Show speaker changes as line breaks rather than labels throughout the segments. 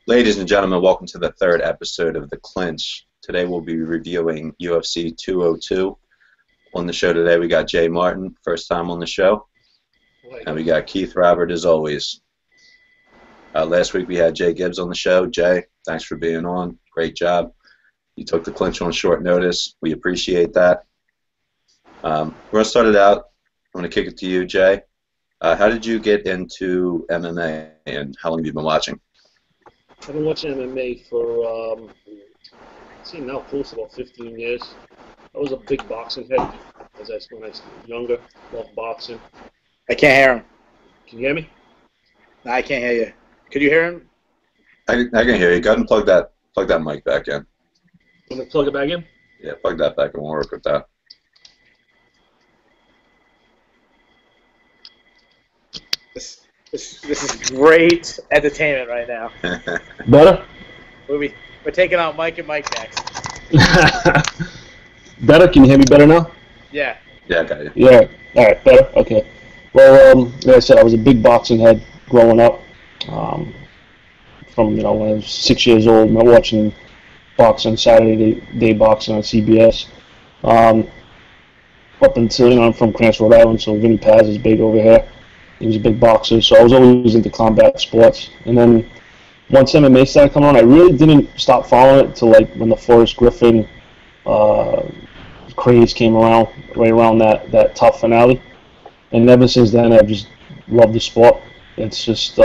Ladies and gentlemen, welcome to the third episode of The Clinch. Today we'll be reviewing UFC 202. On the show today we got Jay Martin, first time on the show. And we got Keith Robert as always. Last week we had Jay Gibbs on the show. Jay, thanks for being on. Great job. You took the clinch on short notice. We appreciate that. We're going to start it out. I'm going to kick it to you, Jay. How did you get into MMA and how long have you been watching?
I've been watching MMA for, now close to about 15 years. I was a big boxing head when I was younger. Loved boxing.
I can't hear him.
Can you hear me?
No, I can't hear you. Could you hear him?
I can hear you. Go ahead and plug that mic back in.
I'm going to plug it back in?
Yeah, plug that back in. We'll work with that.
This is great entertainment right now.
Better?
We're taking out Mike and Mike next.
Better? Can you hear me better now?
Yeah.
Yeah, I got you.
Yeah. All right, better? Okay. Well, like I said, I was a big boxing head growing up. From, when I was 6 years old, watching boxing, Saturday day boxing on CBS. Up until, I'm from Clinch, Rhode Island, so Vinny Paz is big over here. He was a big boxer, so I was always into combat sports. And then once MMA started coming on, I really didn't stop following it until when the Forrest Griffin craze came around, right around that tough finale. And ever since then, I've just loved the sport. It's just,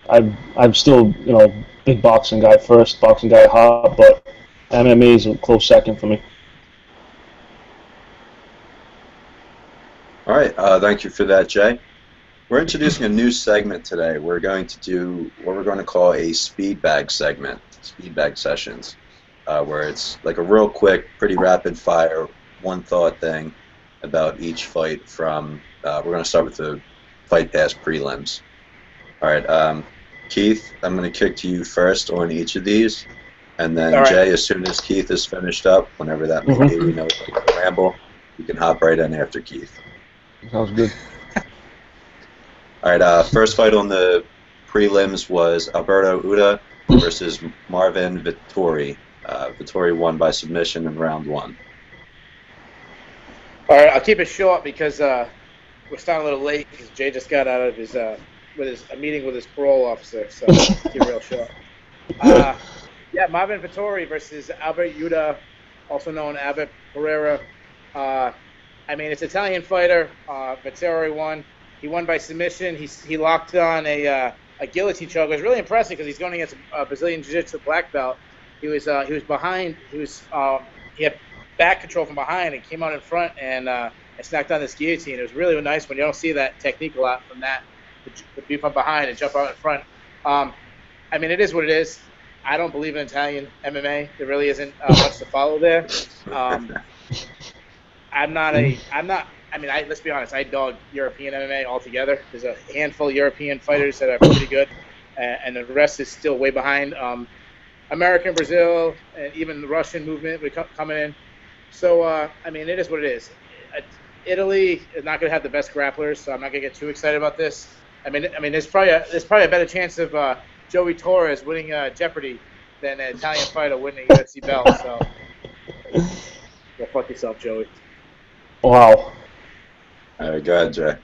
I'm still, big boxing guy first, boxing guy hot, but MMA is a close second for me.
All right, thank you for that, Jay. We're introducing a new segment today. We're going to do what we're going to call a speed bag segment, speed bag sessions, where it's like a real quick, pretty rapid fire, one thought thing about each fight from, we're going to start with the fight pass prelims. All right, Keith, I'm going to kick to you first on each of these, and then
right.
Jay, as soon as Keith is finished up, whenever that may be, we know it's like a ramble, you can hop right in after Keith.
Sounds good.
All right, first fight on the prelims was Alberto Uda versus Marvin Vettori. Vettori won by submission in round one.
All right, I'll keep it short because we're starting a little late because Jay just got out of his a meeting with his parole officer, so keep it real short. Yeah, Marvin Vettori versus Albert Uda, also known Albert Pereira. It's an Italian fighter. Vettori won. He won by submission. He locked on a guillotine choke. It was really impressive because he's going against a Brazilian Jiu-Jitsu black belt. He was behind. He had back control from behind and came out in front and snapped on this guillotine. It was really nice when you don't see that technique a lot from that, to be from behind and jump out in front. It is what it is. I don't believe in Italian MMA. There really isn't much to follow there. Let's be honest, I dog European MMA altogether. There's a handful of European fighters that are pretty good, and the rest is still way behind. American, Brazil, and even the Russian movement coming in. So, it is what it is. Italy is not going to have the best grapplers, so I'm not going to get too excited about this. There's probably a better chance of Joey Torres winning Jeopardy than an Italian fighter winning a UFC belt. So, go fuck yourself, Joey.
Wow.
All right, go ahead, Jay.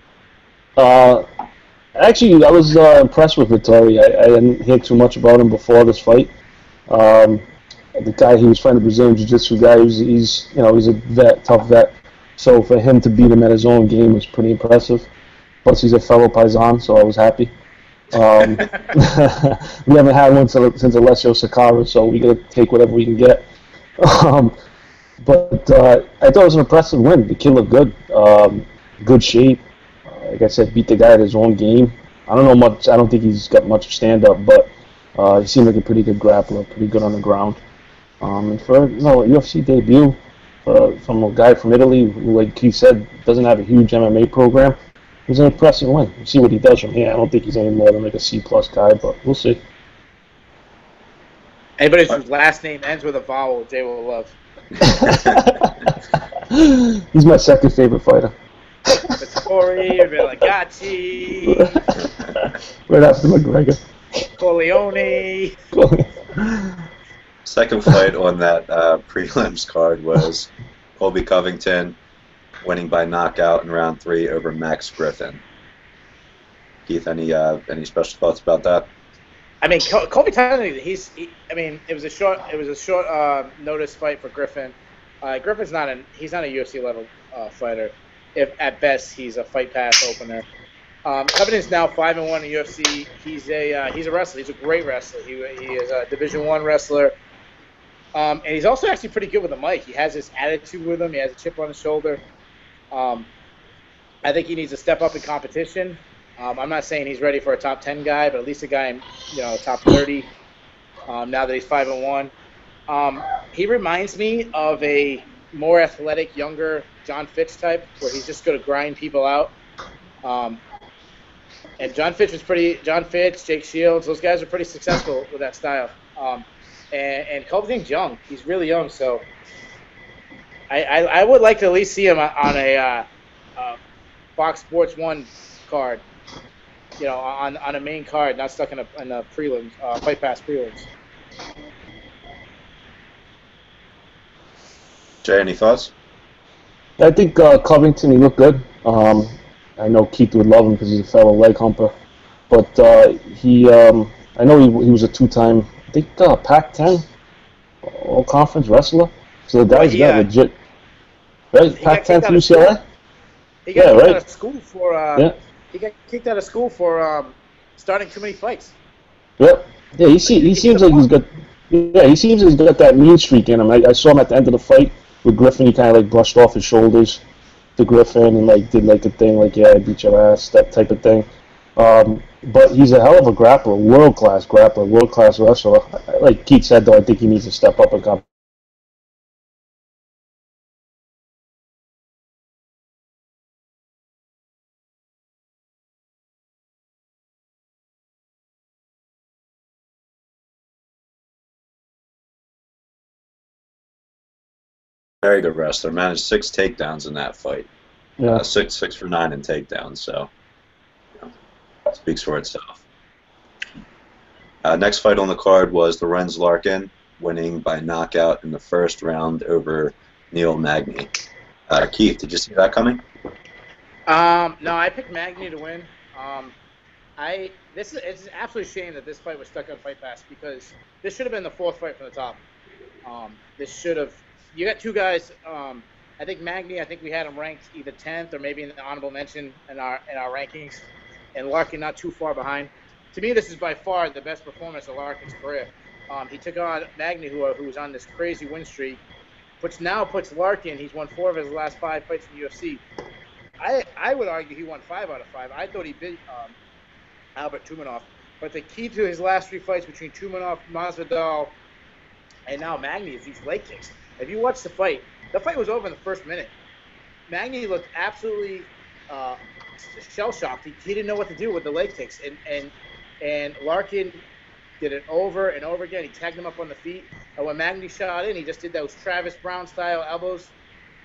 Actually, I was impressed with Vettori. I didn't hear too much about him before this fight. The guy he was fighting, the Brazilian Jiu-Jitsu guy, he's a vet, tough vet. So for him to beat him at his own game was pretty impressive. Plus, he's a fellow Paisan, so I was happy. We haven't had one since Alessio Sakara, so we got to take whatever we can get. But I thought it was an impressive win. The kid looked good, good shape. Like I said, beat the guy at his own game. I don't know much. I don't think he's got much stand-up, but he seemed like a pretty good grappler, pretty good on the ground. And for a UFC debut from a guy from Italy who, like Keith said, doesn't have a huge MMA program, it was an impressive win. We'll see what he does from here. I don't think he's any more than like a C+ guy, but we'll see.
Anybody whose last name ends with a vowel, Jay will love.
He's my second favorite fighter.
Vettori, Religacci.
Right after McGregor.
Corleone.
Second fight on that prelims card was Colby Covington winning by knockout in round 3 over Max Griffin. Keith, any special thoughts about that?
I mean, Colby Covington. I mean, it was a short notice fight for Griffin. Griffin's he's not a UFC level fighter. If at best he's a fight pass opener. Covington's now 5-1 in UFC. He's a wrestler. He's a great wrestler. He is a Division I wrestler. And he's also actually pretty good with the mic. He has this attitude with him. He has a chip on his shoulder. I think he needs to step up in competition. I'm not saying he's ready for a top 10 guy, but at least a guy in top 30. Now that he's 5-1, he reminds me of a more athletic, younger John Fitch type, where he's just going to grind people out. And John Fitch, Jake Shields, those guys are pretty successful with that style. And Covington's young. He's really young, so I would like to at least see him on a Fox Sports 1 card, on a main card, not stuck in a prelims, fight pass prelims.
Jay, any thoughts?
I think Covington, he looked good. I know Keith would love him because he's a fellow leg humper. But I know he was a 2-time, I think, Pac-10 all-conference wrestler. So the guy's got legit. Right? Pac-10 from UCLA?
He got kicked out of school for He got kicked out of school for starting too many fights.
Yep. Yeah, he seems like he's got. Yeah, he seems like he's got that mean streak in him. I saw him at the end of the fight with Griffin. He kind of like brushed off his shoulders to Griffin and like did like a thing like, yeah, I beat your ass, that type of thing. But he's a hell of a grappler, world-class grappler, world-class wrestler. Like Keith said, though, I think he needs to step up and come.
Very good wrestler. Managed 6 takedowns in that fight.
Yeah.
6 for 9 in takedowns. So, speaks for itself. Next fight on the card was Lorenz Larkin winning by knockout in the first round over Neil Magny. Keith, did you see that coming?
No, I picked Magny to win. It's an absolute shame that this fight was stuck on Fight Pass because this should have been the 4th fight from the top. This should have. You got 2 guys. I think Magny. I think we had him ranked either 10th or maybe in the honorable mention in our rankings, and Larkin not too far behind. To me, this is by far the best performance of Larkin's career. He took on Magny, who was on this crazy win streak, which now puts Larkin. He's won 4 of his last 5 fights in the UFC. I would argue he won 5 out of 5. I thought he beat Albert Tumanov, but the key to his last 3 fights between Tumanov, Masvidal, and now Magny is these leg kicks. If you watch the fight was over in the first minute. Magny looked absolutely shell-shocked. He didn't know what to do with the leg kicks. And Larkin did it over and over again. He tagged him up on the feet. And when Magny shot in, he just did those Travis Brown-style elbows.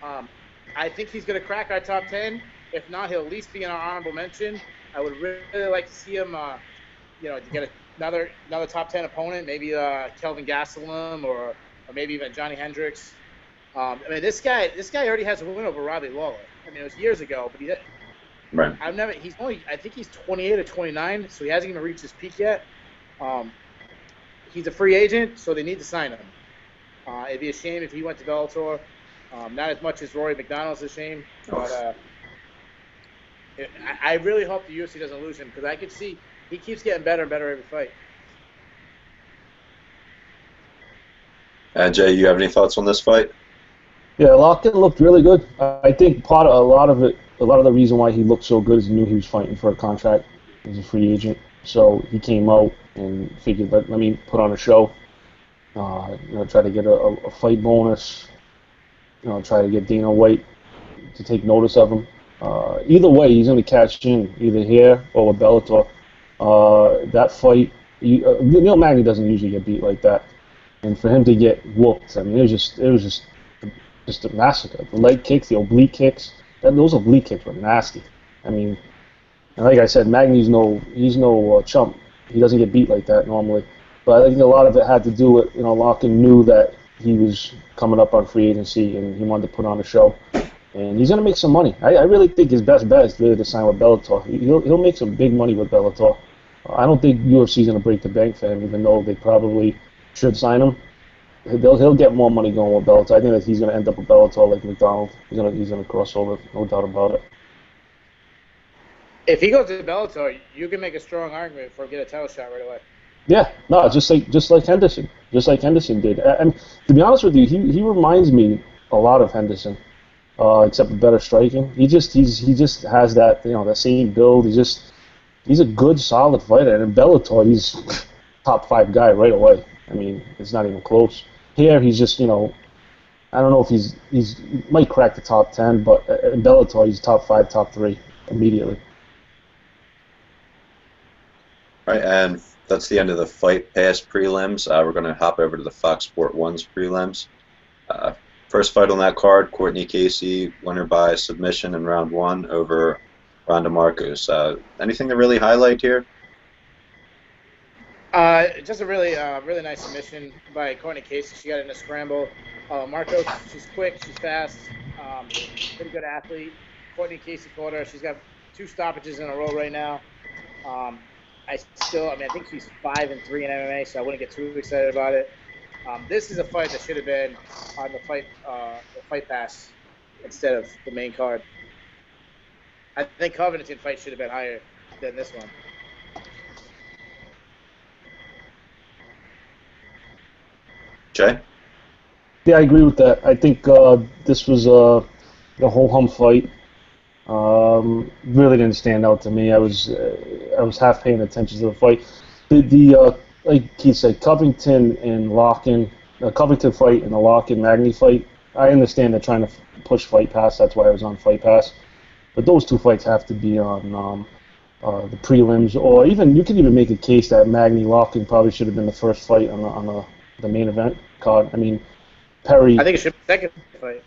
I think he's going to crack our top 10. If not, he'll at least be in our honorable mention. I would really like to see him, to get another top 10 opponent, maybe Kelvin Gastelum or maybe even Johnny Hendricks. I mean, this guy already has a win over Robbie Lawler. I mean, it was years ago, but
right.
I think he's 28 or 29, so he hasn't even reached his peak yet. He's a free agent, so they need to sign him. It'd be a shame if he went to Bellator. Not as much as Rory McDonald's a shame, but I really hope the UFC doesn't lose him because I could see he keeps getting better and better every fight.
Jay, you have any thoughts on this fight?
Yeah, Larkin looked really good. I think a lot of the reason why he looked so good is he knew he was fighting for a contract as a free agent. So he came out and figured, let me put on a show. Try to get a fight bonus. Try to get Dana White to take notice of him. Either way, he's going to cash in, either here or with Bellator. That fight, Neil Magny doesn't usually get beat like that, and for him to get whooped, I mean, it was just a massacre. The leg kicks, the oblique kicks, those oblique kicks were nasty. I mean, and like I said, Magny's no chump. he doesn't get beat like that normally. But I think a lot of it had to do with, Larkin knew that he was coming up on free agency and he wanted to put on a show. And he's going to make some money. I really think his best bet is really to sign with Bellator. He'll make some big money with Bellator. I don't think UFC's going to break the bank for him, even though they probably should sign him. He'll get more money going with Bellator. I think that he's going to end up with Bellator like McDonald. He's going to cross over, no doubt about it.
If he goes to Bellator, you can make a strong argument for get a title shot right away.
Yeah, no, just like Henderson did. And to be honest with you, he reminds me a lot of Henderson, except with better striking. He just has that that same build. He's a good solid fighter. And in Bellator, he's top 5 guy right away. I mean, it's not even close. Here, he's just I don't know if he might crack the top 10, but in Bellator, he's top 5, top 3 immediately.
All right, and that's the end of the Fight Pass prelims. We're going to hop over to the Fox Sport 1's prelims. First fight on that card, Courtney Casey, winner by submission in round 1 over Ronda Marcos. Anything to really highlight here?
Just a really nice submission by Courtney Casey. She got in a scramble. Marcos, she's quick, she's fast, pretty good athlete. Courtney Casey caught her. She's got 2 stoppages in a row right now. I think she's 5-3 in MMA, so I wouldn't get too excited about it. This is a fight that should have been on the fight pass instead of the main card. I think Covington fight should have been higher than this one.
Jay?
Yeah, I agree with that. I think this was a ho-hum fight. Really didn't stand out to me. I was half paying attention to the fight. The like Keith said, Covington fight and the Larkin Magny fight. I understand they're trying to push Fight Pass. That's why I was on Fight Pass. But those 2 fights have to be on the prelims, or even you could even make a case that Magny Larkin probably should have been the first fight on the main event card. I mean, Perry.
I think it should be the second fight.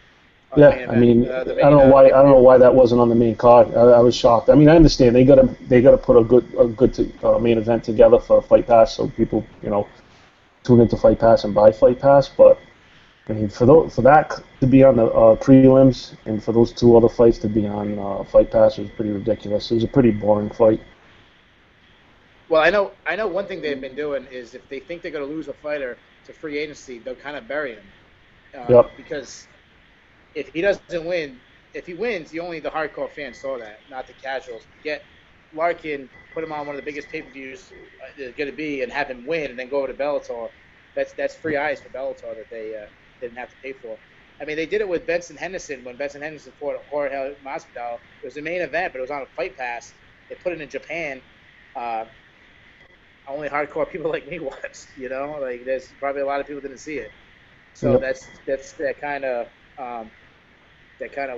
Yeah, I mean, I don't know why that wasn't on the main card. I was shocked. I mean, I understand they gotta put a good main event together for Fight Pass, so people tune into Fight Pass and buy Fight Pass. But I mean, for that to be on the prelims and for those 2 other fights to be on Fight Pass was pretty ridiculous. It was a pretty boring fight.
Well, I know one thing they've been doing is if they think they're gonna lose a fighter to free agency, they'll kind of bury him.
Yep.
Because if he doesn't win, if he wins, only the hardcore fans saw that, not the casuals. Get Larkin, put him on one of the biggest pay-per-views there's going to be, and have him win, and then go over to Bellator. That's free eyes for Bellator that they didn't have to pay for. I mean, they did it with Benson Henderson when Benson Henderson fought Jorge Masvidal. It was a main event, but it was on a Fight Pass. They put it in Japan. Only hardcore people like me watched. Like there's probably a lot of people didn't see it. So
Yep.
that's that kind of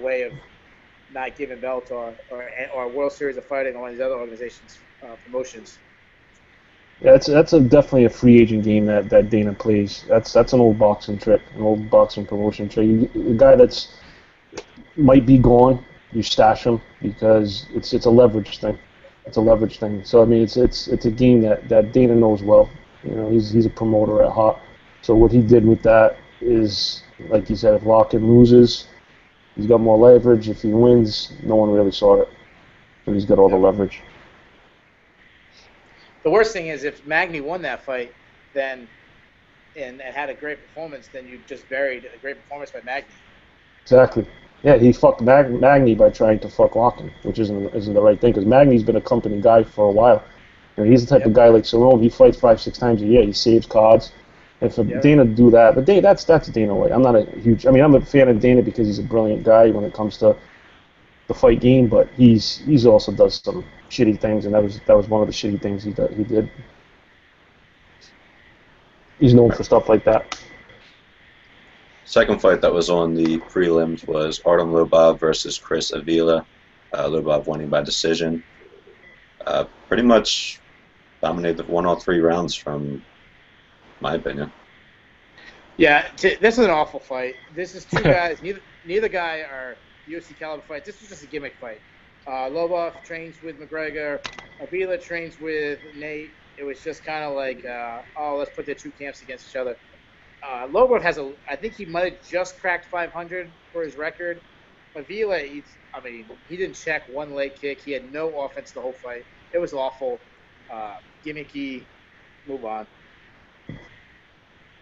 way of not giving Bellator or World Series of Fighting or one of these other organizations promotions.
Yeah, that's definitely a free agent game that Dana plays. That's an old boxing trick, an old boxing promotion trick. A guy that's might be gone, you stash him because it's a leverage thing. It's a leverage thing. So I mean, it's a game that Dana knows well. He's a promoter at heart. So what he did with that is, like you said, if Larkin loses, he's got more leverage. If he wins, no one really saw it. But he's got all the leverage.
The worst thing is if Magny won that fight, then and had a great performance, then you just buried a great performance by Magny.
Exactly. Yeah, he fucked Magny by trying to fuck Larkin, which isn't the right thing, because Magny's been a company guy for a while. He's the type of guy like Cerrone. He fights 5-6 times a year. He saves cards. And for Dana to do that, but that's Dana way. I'm a fan of Dana because he's a brilliant guy when it comes to the fight game, but he's also does some shitty things, and that was one of the shitty things he did. He's known for stuff like that.
Second fight that was on the prelims was Artem Lobov versus Chris Avila. Lobov winning by decision. Pretty much dominated, won all 3 rounds from my opinion.
Yeah, this is an awful fight. This is 2 guys. Neither guy are UFC caliber fights. This was just a gimmick fight. Lobov trains with McGregor. Avila trains with Nate, It was just kind of like, oh, let's put the two camps against each other. Lobov I think he might have just cracked 500 for his record. But Vila, he didn't check one leg kick. He had no offense the whole fight. It was awful, gimmicky. Move on.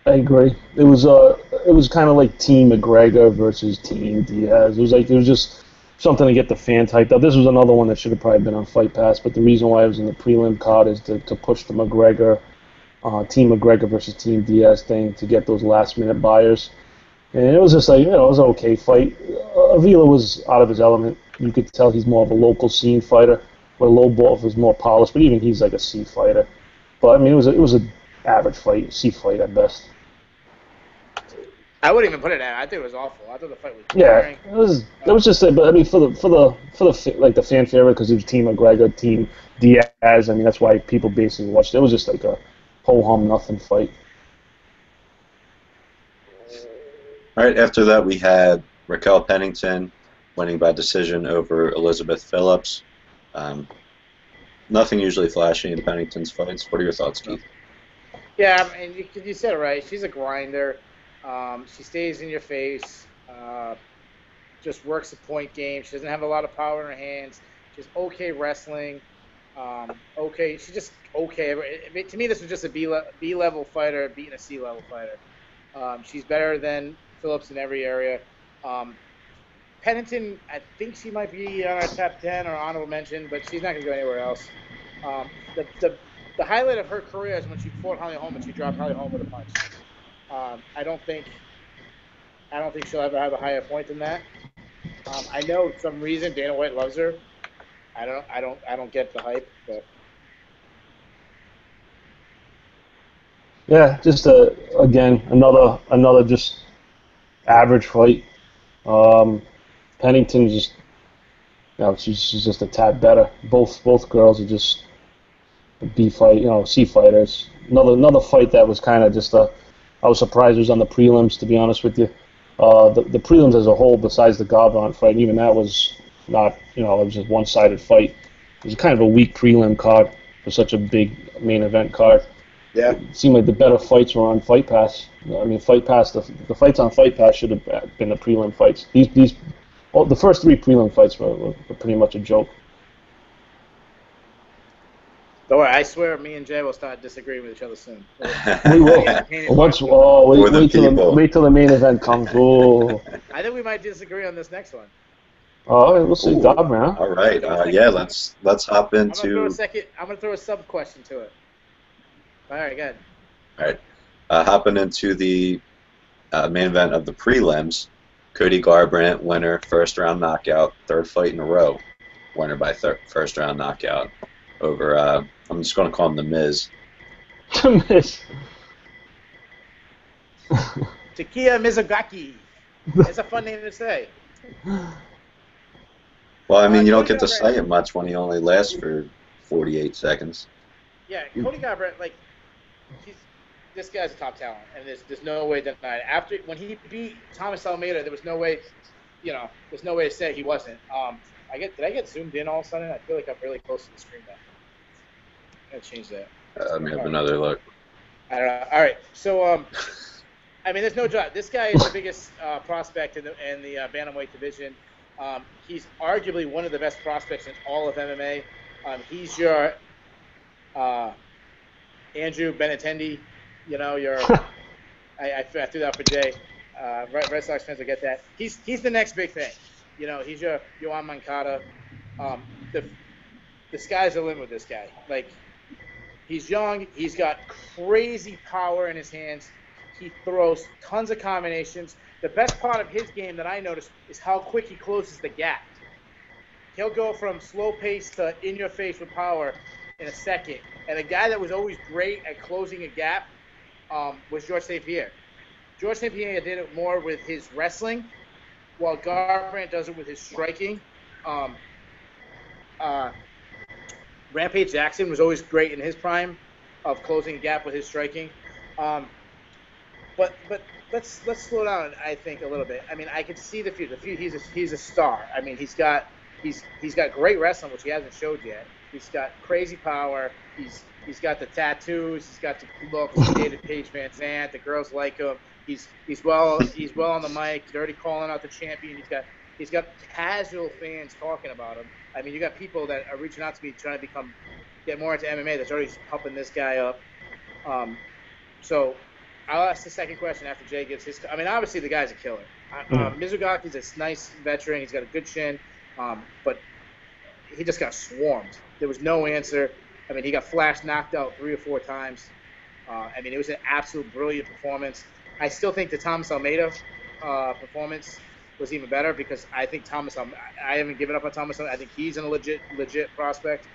I agree. It was kind of like Team McGregor versus Team Diaz. It was just something to get the fans hyped up. This was another one that should have probably been on Fight Pass, but the reason why it was in the prelim card is to push the McGregor, Team McGregor versus Team Diaz thing to get those last minute buyers. And it was just like, it was an okay fight. Avila was out of his element. You could tell he's more of a local scene fighter, where Lobov was more polished, but even he's like a C fighter. But I mean, it was an average fight, C fight at best.
I wouldn't even put it at. I think it was awful. I thought the fight was
boring. It was just. But I mean, for the fanfare, because it was Team McGregor, Team Diaz. I mean, that's why people basically watched it. It was just like a ho hum nothing fight.
All right. After that, we had Raquel Pennington winning by decision over Elizabeth Phillips. Nothing usually flashy in Pennington's fights. What are your thoughts, Keith?
Yeah, I mean, you said it right. She's a grinder. She stays in your face, just works the point game. She doesn't have a lot of power in her hands. She's okay wrestling. Okay, she's just okay. To me, this was just a B level fighter beating a C level fighter. She's better than Phillips in every area. Pennington, I think she might be on our top 10 or honorable mention, but she's not going to go anywhere else. The highlight of her career is when she fought Holly Holm and she dropped Holly Holm with a punch. I don't think she'll ever have a higher point than that. I know for some reason Dana White loves her. I don't get the hype, but
yeah, just again another just average fight. Pennington just, she's just a tad better. Both girls are just B fight, C fighters. Another fight that was kind of just I was surprised it was on the prelims, to be honest with you. The prelims as a whole, besides the Garbrandt fight, even that was not, it was just one-sided fight. It was kind of a weak prelim card for such a big main event card.
Yeah.
It seemed like the better fights were on Fight Pass. I mean, Fight Pass, the fights on Fight Pass should have been the prelim fights. The first three prelim fights were pretty much a joke.
Don't worry, I swear me and Jay will start disagreeing with each other soon.
We will. Wait till the main event comes. Oh.
I think we might disagree on this next one.
Oh, we'll see. Garbrandt.
All right. Let's hop into.
I'm gonna throw a sub question to it. All right, good.
All right. Hopping into the main event of the prelims, Cody Garbrandt, winner, first round knockout, third fight in a row, winner by first round knockout over. I'm just going to call him the Miz.
The Miz.
Takeya Mizugaki. It's a fun name to say.
Well, I mean, you don't get to say it much when he only lasts for 48 seconds.
Yeah, Cody Garbrandt, this guy's a top talent, and there's no way to deny it. When he beat Thomas Almeida, there was no way, there's no way to say he wasn't. Did I get zoomed in all of a sudden? I feel like I'm really close to the screen now. I'm gonna change that.
Let me have another look.
I don't know. All right, so I mean, there's no doubt. This guy is the biggest prospect in the bantamweight division. He's arguably one of the best prospects in all of MMA. He's your Andrew Benintendi. I threw that out for Jay. Red Sox fans will get that. He's the next big thing. He's your Yohan Moncada. The sky's the limit with this guy. He's young. He's got crazy power in his hands. He throws tons of combinations. The best part of his game that I noticed is how quick he closes the gap. He'll go from slow pace to in your face with power in a second. And a guy that was always great at closing a gap was George St. Pierre. George St. Pierre did it more with his wrestling, while Garbrandt does it with his striking. Rampage Jackson was always great in his prime of closing a gap with his striking. But let's slow down, I think, a little bit. I mean, I can see the future. He's a star. I mean, he's got great wrestling, which he hasn't showed yet. He's got crazy power. He's got the tattoos. He's got the looks. He dated Paige Van Zandt. The girls like him. He's well on the mic. He's already calling out the champion. He's got casual fans talking about him. I mean, you got people that are reaching out to me trying to get more into MMA. That's already helping this guy up. So I'll ask the second question after Jay gives his. I mean, obviously the guy's a killer. Mizugaki's a nice veteran. He's got a good chin, but he just got swarmed. There was no answer. I mean, he got flash knocked out 3 or 4 times. I mean, it was an absolute brilliant performance. I still think the Thomas Almeida performance was even better because I think I haven't given up on Thomas Almeida. I think he's a legit prospect.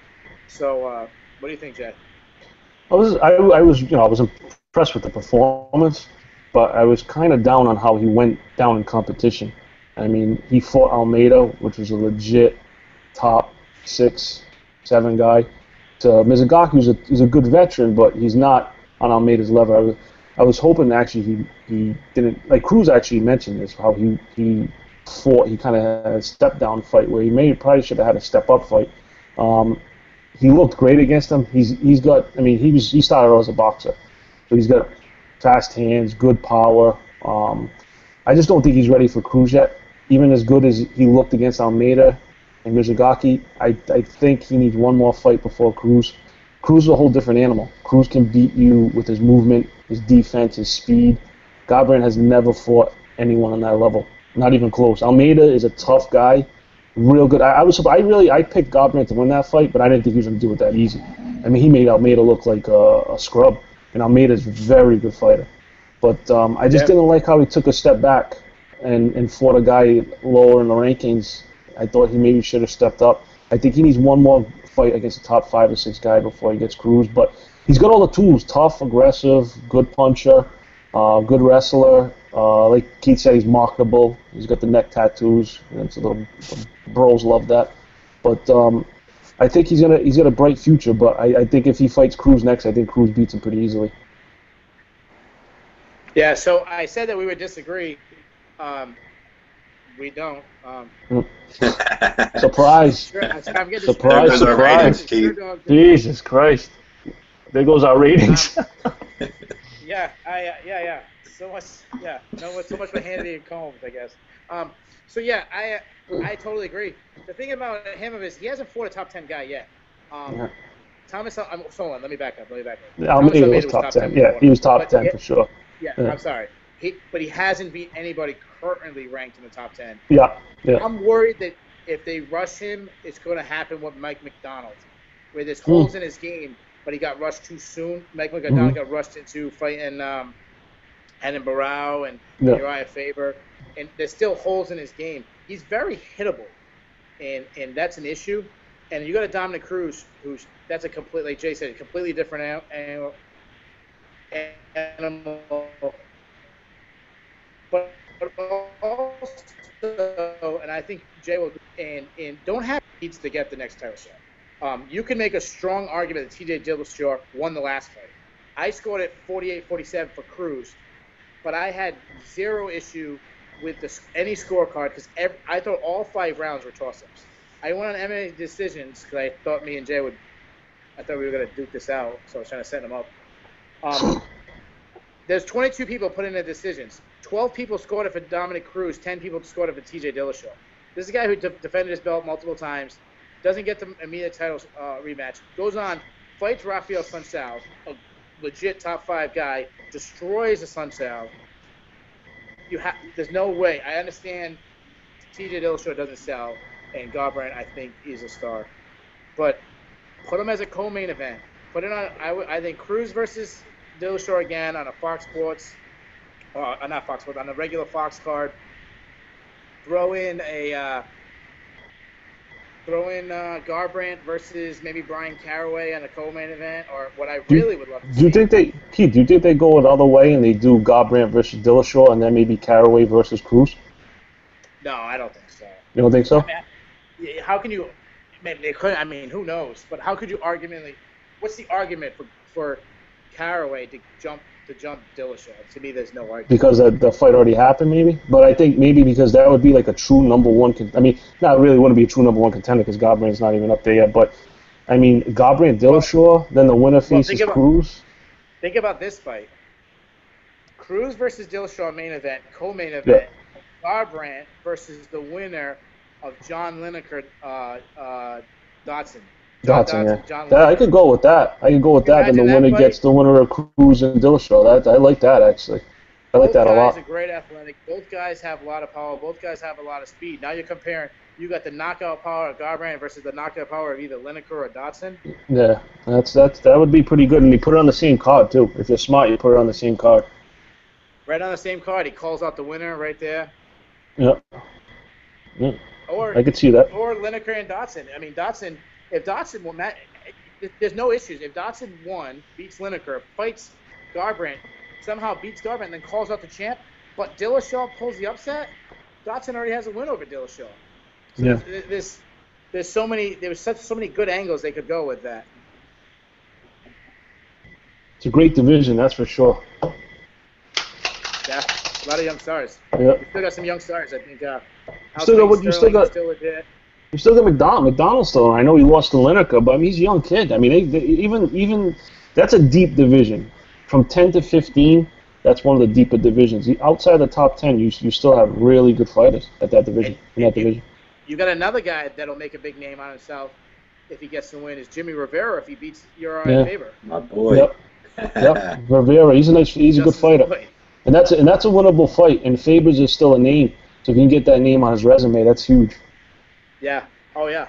So, what do you think, Jay?
I was impressed with the performance, but I was kind of down on how he went down in competition. I mean, he fought Almeida, which was a legit top 6, 7 guy. Mizugaki is a good veteran, but he's not on Almeida's level. I was hoping actually he didn't, like Cruz actually mentioned this, how he fought, he kind of had a step down fight where he probably should have had a step up fight. He looked great against him. He started out as a boxer, so he's got fast hands, good power. I just don't think he's ready for Cruz yet. Even as good as he looked against Almeida and Mizugaki, I think he needs one more fight before Cruz. Cruz is a whole different animal. Cruz can beat you with his movement, his defense, his speed. Garbrandt has never fought anyone on that level, not even close. Almeida is a tough guy, real good. I picked Garbrandt to win that fight, but I didn't think he was going to do it that easy. I mean, he made Almeida look like a scrub, and Almeida's a very good fighter. But I just didn't like how he took a step back and fought a guy lower in the rankings. I thought he maybe should have stepped up. I think he needs one more fight against a top 5 or 6 guy before he gets Cruz. But he's got all the tools: tough, aggressive, good puncher, good wrestler. Like Keith said, he's marketable. He's got the neck tattoos. It's a little bros love that. But I think he's got a bright future. But I think if he fights Cruz next, I think Cruz beats him pretty easily.
Yeah. So I said that we would disagree. We don't.
Surprise! Surprise! Jesus Christ! There goes our ratings.
Yeah. So much. Yeah. So much for Hannity and Combs, I guess. So yeah, I totally agree. The thing about him is he hasn't fought a top 10 guy yet. Thomas. Hold on. Let me back up.
Almeida was top 10. Yeah, he was top 10 for sure.
Yeah, I'm sorry. But he hasn't beat anybody currently ranked in the top 10.
Yeah.
I'm worried that if they rush him, it's going to happen with Mike McDonald, where there's holes in his game, but he got rushed too soon. Mike McDonald got rushed into fighting Anan Barrow and Uriah Faber, and there's still holes in his game. He's very hittable, and that's an issue. And you got a Dominic Cruz, that's a complete, like Jay said, a completely different animal. But also, and I think Jay will, and don't have needs to get the next title shot. You can make a strong argument that TJ Dillashaw won the last fight. I scored it 48-47 for Cruz, but I had zero issue with any scorecard because I thought all 5 rounds were toss-ups. I went on MMA decisions because I thought me and Jay I thought we were going to duke this out, so I was trying to set them up. There's 22 people put in the decisions. 12 people scored it for Dominic Cruz. 10 people scored it for TJ Dillashaw. This is a guy who defended his belt multiple times, doesn't get the immediate title rematch, goes on, fights Rafael Sunsao, a legit top 5 guy, destroys the Sunsao. There's no way. I understand TJ Dillashaw doesn't sell, and Garbrandt, I think, is a star. But put him as a co-main event. Put it on, I think, Cruz versus Dillashaw again on a Fox Sports, not Fox Sports, on a regular Fox card. Throw in Garbrandt versus maybe Brian Caraway on a co-main event, or what I really would love to see.
Do you think they go the other way and they do Garbrandt versus Dillashaw and then maybe Caraway versus Cruz?
No, I don't think so.
You don't think so?
I mean, how can you? Maybe they could. I mean, who knows? But how could you what's the argument for Caraway to jump Dillashaw? To me, there's no argument.
Because the fight already happened, maybe. But I think maybe because that would be like a true number one. I mean, not really wouldn't be a true number one contender because Garbrandt's not even up there yet. But I mean, Garbrandt, Dillashaw, then the winner faces Cruz.
Think about this fight. Cruz versus Dillashaw main event, co-main event. Garbrandt versus the winner of John Lineker, Dotson.
I could go with that. Then the winner gets the winner of Cruz and Dillashaw. I like that, actually. I like that a lot.
Both guys are great athletic. Both guys have a lot of power. Both guys have a lot of speed. Now you're comparing, you got the knockout power of Garbrandt versus the knockout power of either Lineker or Dotson.
Yeah, that would be pretty good. And you put it on the same card, too. If you're smart, you put it on the same card.
Right on the same card. He calls out the winner right there.
Yep. Or I could see that.
Or Lineker and Dotson. I mean, Dotson, if Dotson won, there's no issues. If Dotson won, beats Lineker, fights Garbrandt, somehow beats Garbrandt, and then calls out the champ, but Dillashaw pulls the upset, Dotson already has a win over Dillashaw. So there's so many good angles they could go with that.
It's a great division, that's for sure.
Yeah, a lot of young stars.
Yeah.
We still got some young stars, I think.
You still got McDonald. McDonald's still. I know he lost to Lineker, but I mean, he's a young kid. I mean, even that's a deep division. From 10 to 15, that's one of the deeper divisions. Outside the top 10, you still have really good fighters at that division.
You got another guy that'll make a big name on himself if he gets the win is Jimmy Rivera if he beats Uriah Faber.
My boy.
Yep. Rivera. He's a good fighter. And that's a winnable fight. And Faber's is still a name, so if you can get that name on his resume, that's huge.
Yeah. Oh yeah.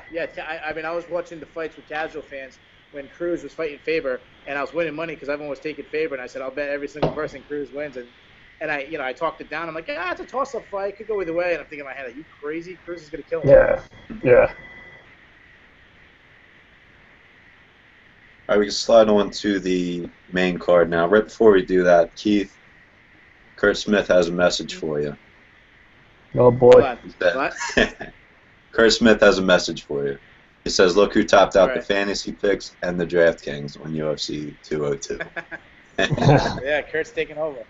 I mean, I was watching the fights with casual fans when Cruz was fighting Faber, and I was winning money because everyone was taking Faber, and I said I'll bet every single person Cruz wins, and I talked it down. I'm like, it's a toss-up fight, could go either way, and I'm thinking in my head, are you crazy? Cruz is gonna kill him.
Yeah.
All right, we can slide on to the main card now. Right before we do that, Keith, Kurt Smith has a message for you.
Oh boy.
What?
Kurt Smith has a message for you. He says, look who topped out the fantasy picks and the DraftKings on UFC 202.
Yeah, Kurt's taking over.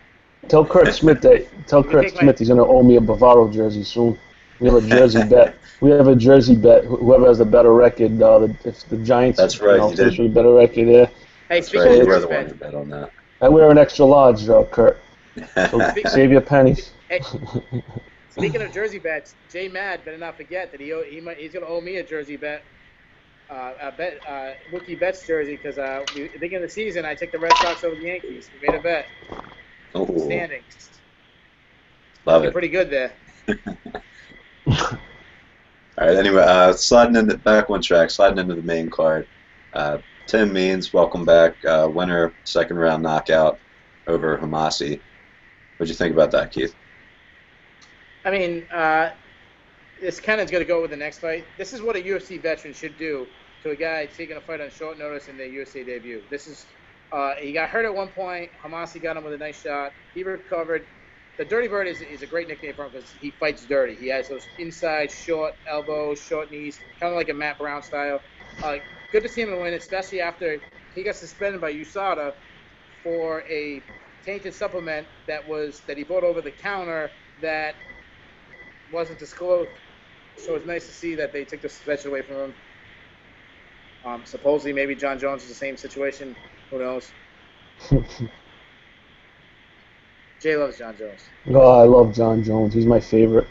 Tell Kurt Smith he's going to owe me a Bavaro jersey soon. We have a jersey bet. Whoever has the better record, if the Giants finish with a better record there.
Hey, speaking of jersey
bet, bet on that.
I wear an extra large, Kurt. So save your pennies.
Hey, speaking of jersey bets, Jay Mad better not forget that he's going to owe me a jersey bet. Mookie Betts jersey because at the beginning of the season I took the Red Sox over the Yankees. We made a bet. Standings.
Love it.
Pretty good there.
All right. Anyway, sliding into the main card. Tim Means, welcome back. Winner, second round knockout over Hamasi. What'd you think about that, Keith?
I mean, this kind of is going to go with the next fight. This is what a UFC veteran should do to a guy taking a fight on short notice in their UFC debut. This is, he got hurt at one point. Hamasi got him with a nice shot. He recovered. The Dirty Bird is a great nickname for him because he fights dirty. He has those inside short elbows, short knees, kind of like a Matt Brown style. Good to see him win, especially after he got suspended by USADA for a tainted supplement that he bought over the counter that wasn't disclosed. So it's nice to see that they took the suspension away from him. Supposedly, maybe John Jones is the same situation. Who knows? Jay loves John Jones.
Oh, I love John Jones. He's my favorite.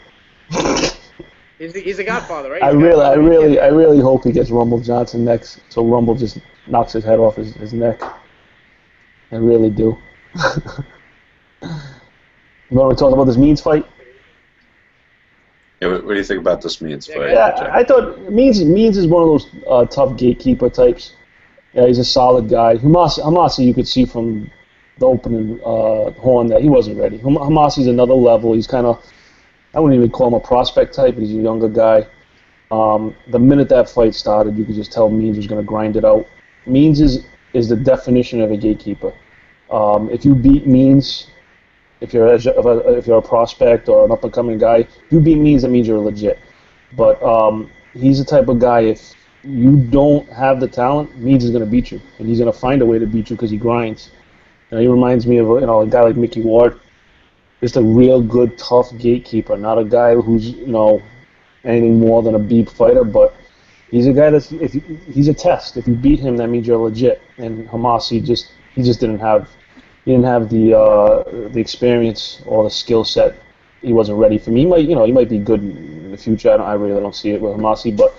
He's a godfather, right?
I really hope he gets Rumble Johnson next, so Rumble just knocks his head off his neck. I really do. You want to talk about this Means fight?
Yeah, what do you think about this Means fight?
Yeah, I thought Means is one of those tough gatekeeper types. Yeah, he's a solid guy. Hamasi, you could see from the opening horn that he wasn't ready. Hamasi's another level. He's kind of, I wouldn't even call him a prospect type. He's a younger guy. The minute that fight started, you could just tell Means was going to grind it out. Means is the definition of a gatekeeper. If you beat Means, if you're a prospect or an up-and-coming guy, if you beat Means, that means you're legit. But he's the type of guy, if you don't have the talent, Means is going to beat you. And he's going to find a way to beat you because he grinds. He reminds me of a guy like Mickey Ward. Just a real good, tough gatekeeper, not a guy who's anything more than a beep fighter, but He's a guy that's he's a test. If you beat him, that means you're legit. And Hamasi he just didn't have the experience or the skill set. He wasn't ready for me. He might be good in the future. I really don't see it with Hamasi, but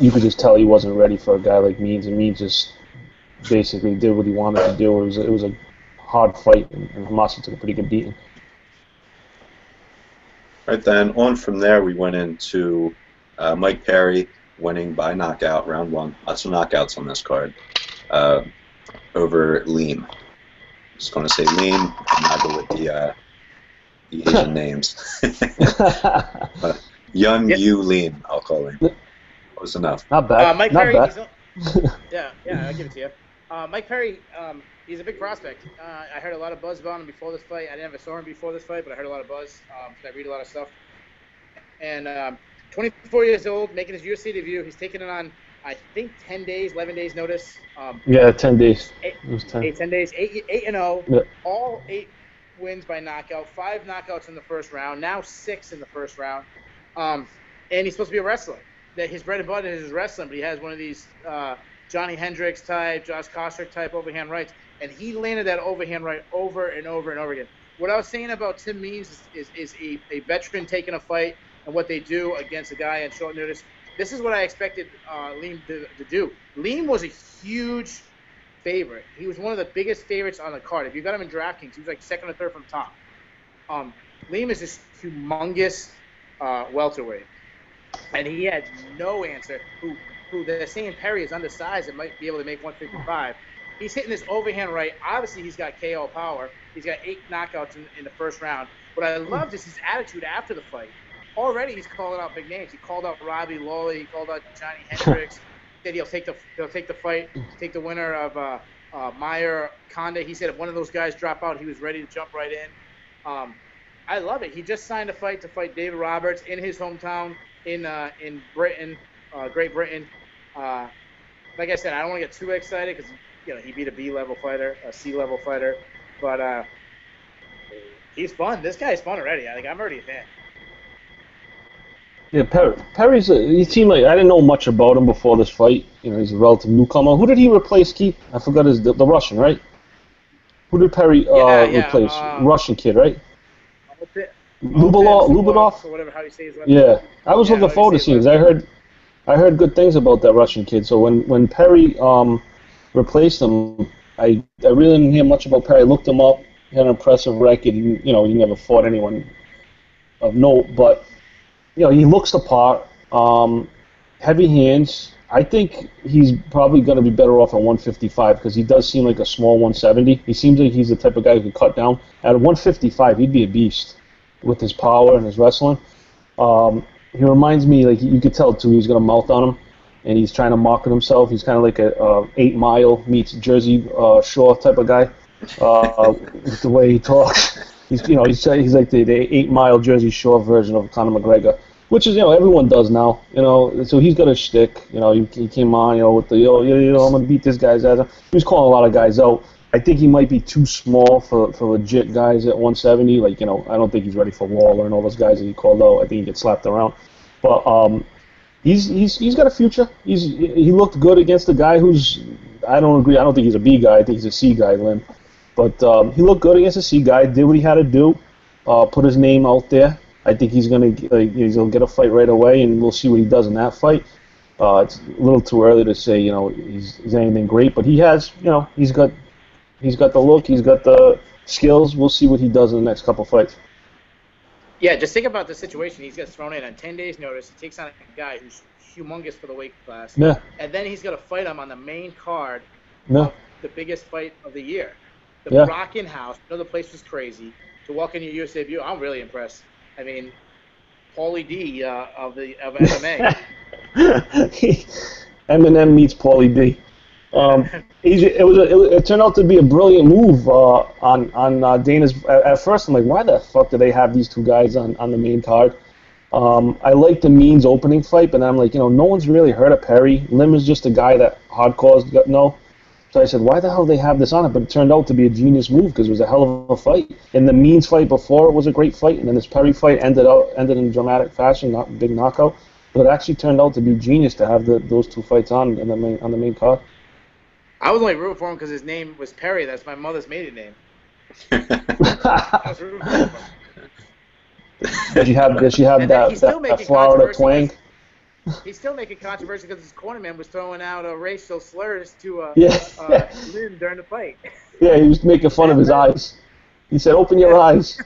you could just tell he wasn't ready for a guy like Means, and Means just basically did what he wanted to do. It was a hard fight, and Hamasi took a pretty good beating.
Right then, on from there, we went into Mike Perry winning by knockout, round 1. Lots of knockouts on this card. Over Leem. Just going to say Leem. I'm not good with the Asian names. Young Yu Leem, I'll call him. Close enough.
Not bad.
Mike
Not
Perry,
bad.
yeah, I'll give it to you. Mike Perry, he's a big prospect. I heard a lot of buzz about him before this fight. I never saw him before this fight, but I heard a lot of buzz. I read a lot of stuff. And 24 years old, making his UFC debut. He's taking it on, I think, 10 days, 11 days notice.
Yeah, 10 days.
It
was 10.
10 days. 8-0.
Yeah.
All 8 wins by knockout. 5 knockouts in the first round. Now 6 in the first round. And he's supposed to be a wrestler. That his bread and butter is wrestling, but he has one of these Johnny Hendricks type, Josh Koscheck type overhand rights, and he landed that overhand right over and over and over again. What I was saying about Tim Means is a veteran taking a fight and what they do against a guy on short notice. This is what I expected Leem to do. Leem was a huge favorite. He was one of the biggest favorites on the card. If you got him in DraftKings, he was like second or third from top. Leem is this humongous welterweight. And he had no answer. Who they're saying Perry is undersized and might be able to make 155. He's hitting this overhand right. Obviously, he's got KO power. He's got 8 knockouts in the first round. What I loved is his attitude after the fight. Already, he's calling out big names. He called out Robbie Lawley. He called out Johnny Hendricks. He said he'll take the fight, take the winner of Meyer Conde. He said if one of those guys drop out, he was ready to jump right in. I love it. He just signed a fight to fight David Roberts in his hometown in Britain, Great Britain. Like I said, I don't want to get too excited because he beat a B-level fighter, a C-level fighter, but he's fun. This guy's fun already. I'm already a fan.
Yeah, Perry's he seemed like I didn't know much about him before this fight. He's a relative newcomer. Who did he replace, Keith? I forgot the Russian, right? Who did Perry replace? Russian kid, right? Lubinov,
or whatever how you say his name.
Yeah, I was looking forward to seeing it. I heard good things about that Russian kid. So when Perry replaced him, I really didn't hear much about Perry. I looked him up. He had an impressive record. He never fought anyone of note, but he looks the part. Heavy hands. I think he's probably going to be better off at 155 because he does seem like a small 170. He seems like he's the type of guy who can cut down. At 155, he'd be a beast with his power and his wrestling. He reminds me, like you could tell too, he's got a mouth on him, and he's trying to market himself. He's kind of like a 8 Mile meets Jersey Shore type of guy. With the way he talks, he's like the 8 Mile Jersey Shore version of Conor McGregor, which is everyone does now. So he's got a shtick. He came on with the I'm gonna beat this guy's ass. He was calling a lot of guys out. I think he might be too small for legit guys at 170. I don't think he's ready for Waller and all those guys that he called out. I think he gets slapped around. But he's got a future. He looked good against a guy who's I don't agree. I don't think he's a B guy. I think he's a C guy, Lynn. But he looked good against a C guy. Did what he had to do. Put his name out there. I think he's gonna get a fight right away, and we'll see what he does in that fight. It's a little too early to say he's anything great, but he has he's got the look, he's got the skills. We'll see what he does in the next couple fights.
Yeah, just think about the situation. He gets thrown in on 10 days' notice. He takes on a guy who's humongous for the weight class.
Yeah.
And then he's got to fight him on the main card
Yeah.
of the biggest fight of the year. The
Yeah.
Rockin' House. The place was crazy. To walk in your USA debut, I'm really impressed. I mean, Paulie D of MMA.
Eminem meets Paulie D. It turned out to be a brilliant move on Dana's. At first, I'm like, why the fuck do they have these two guys on the main card? I like the Means opening fight, but then I'm like, no one's really heard of Perry. Lim is just a guy that hardcores know. So I said, why the hell do they have this on it? But it turned out to be a genius move because it was a hell of a fight. And the Means fight before it was a great fight, and then this Perry fight ended in dramatic fashion, not big knockout. But it actually turned out to be genius to have those two fights on the main card.
I was only rooting for him because his name was Perry. That's my mother's maiden name. I was rooting for him.
Did she have that Florida twang?
He's still making controversy because his cornerman was throwing out racial slurs to Lynn during the fight.
Yeah, he was making fun of his eyes. He said, "Open your eyes."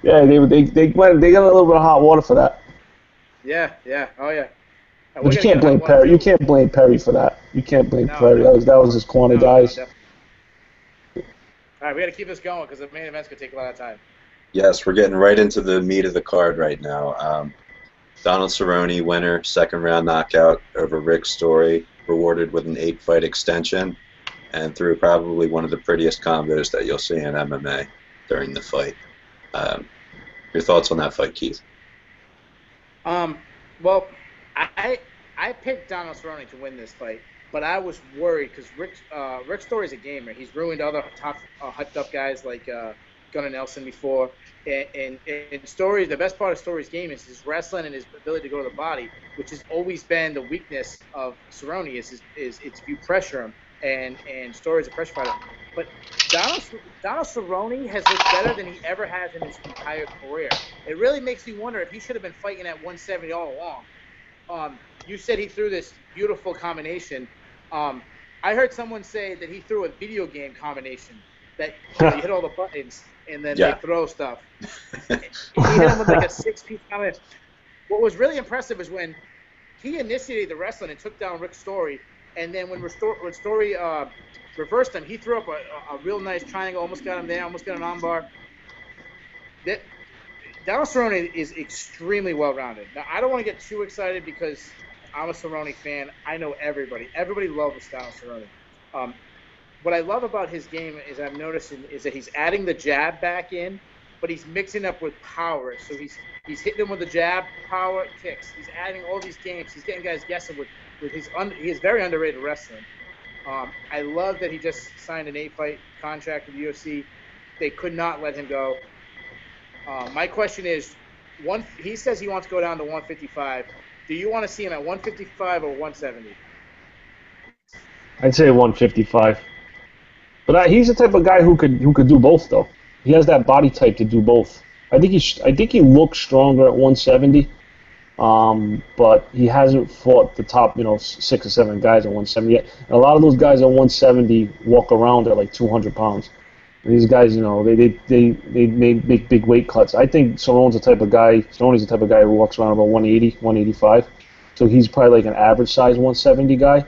Yeah, they got a little bit of hot water for that.
Yeah, oh yeah.
But you can't blame Perry. You can't blame Perry for that. You can't blame Perry. That was his corner guys.
All right, we got to keep this going because the main event's gonna take a lot of time.
Yes, we're getting right into the meat of the card right now. Donald Cerrone, winner, second-round knockout over Rick Story, rewarded with an 8-fight extension, and through probably one of the prettiest combos that you'll see in MMA during the fight. Your thoughts on that fight, Keith?
Well, I picked Donald Cerrone to win this fight, but I was worried because Rick Story's a gamer. He's ruined other top hyped-up guys like Gunnar Nelson before. And Story, the best part of Story's game is his wrestling and his ability to go to the body, which has always been the weakness of Cerrone. Is if you pressure him, and Story's a pressure fighter. But Donald Cerrone has looked better than he ever has in his entire career. It really makes me wonder if he should have been fighting at 170 all along. You said he threw this beautiful combination. I heard someone say that he threw a video game combination that you hit all the buttons and then they throw stuff. He hit him with like a 6-piece combination. What was really impressive is when he initiated the wrestling and took down Rick Story, and then when Story reversed him, he threw up a real nice triangle, almost got him there, almost got an armbar. Donald Cerrone is extremely well-rounded. Now, I don't want to get too excited because I'm a Cerrone fan. I know everybody. Everybody loves Donald Cerrone. What I love about his game is I'm noticing is that he's adding the jab back in, but he's mixing up with power. So he's hitting them with the jab, power, kicks. He's adding all these games. He's getting guys guessing with his he is very underrated wrestling. I love that he just signed an 8-fight contract with the UFC. They could not let him go. My question is, he says he wants to go down to 155. Do you want to see him at 155 or 170?
I'd say 155. But he's the type of guy who could do both, though. He has that body type to do both. I think he looks stronger at 170, but he hasn't fought the top 6 or 7 guys at 170 yet. And a lot of those guys at 170 walk around at like 200 pounds. And these guys, they make big weight cuts. I think Cerrone's the type of guy who walks around about 180, 185. So he's probably like an average size 170 guy.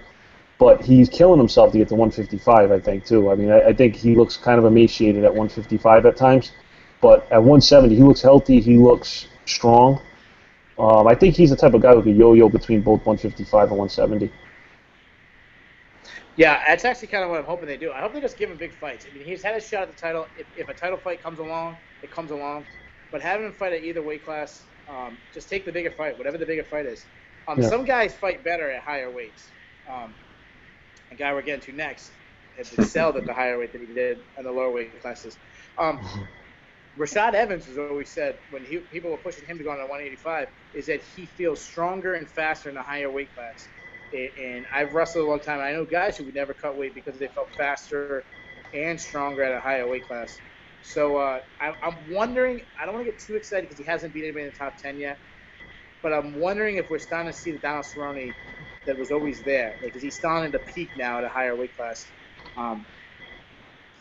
But he's killing himself to get to 155, I think, too. I mean, I think he looks kind of emaciated at 155 at times. But at 170, he looks healthy. He looks strong. I think he's the type of guy who could yo-yo between both 155 and 170.
Yeah, that's actually kind of what I'm hoping they do. I hope they just give him big fights. I mean, he's had a shot at the title. If a title fight comes along, it comes along. But having him fight at either weight class, just take the bigger fight, whatever the bigger fight is. Some guys fight better at higher weights. A guy we're getting to next has excelled at the higher weight than he did in the lower weight classes. Rashad Evans has always said when people were pushing him to go on to 185 is that he feels stronger and faster in the higher weight class. And I've wrestled a long time, and I know guys who would never cut weight because they felt faster and stronger at a higher weight class. So I'm wondering, I don't want to get too excited because he hasn't beat anybody in the top 10 yet, but I'm wondering if we're starting to see the Donald Cerrone that was always there. Like, is he starting to peak now at a higher weight class? I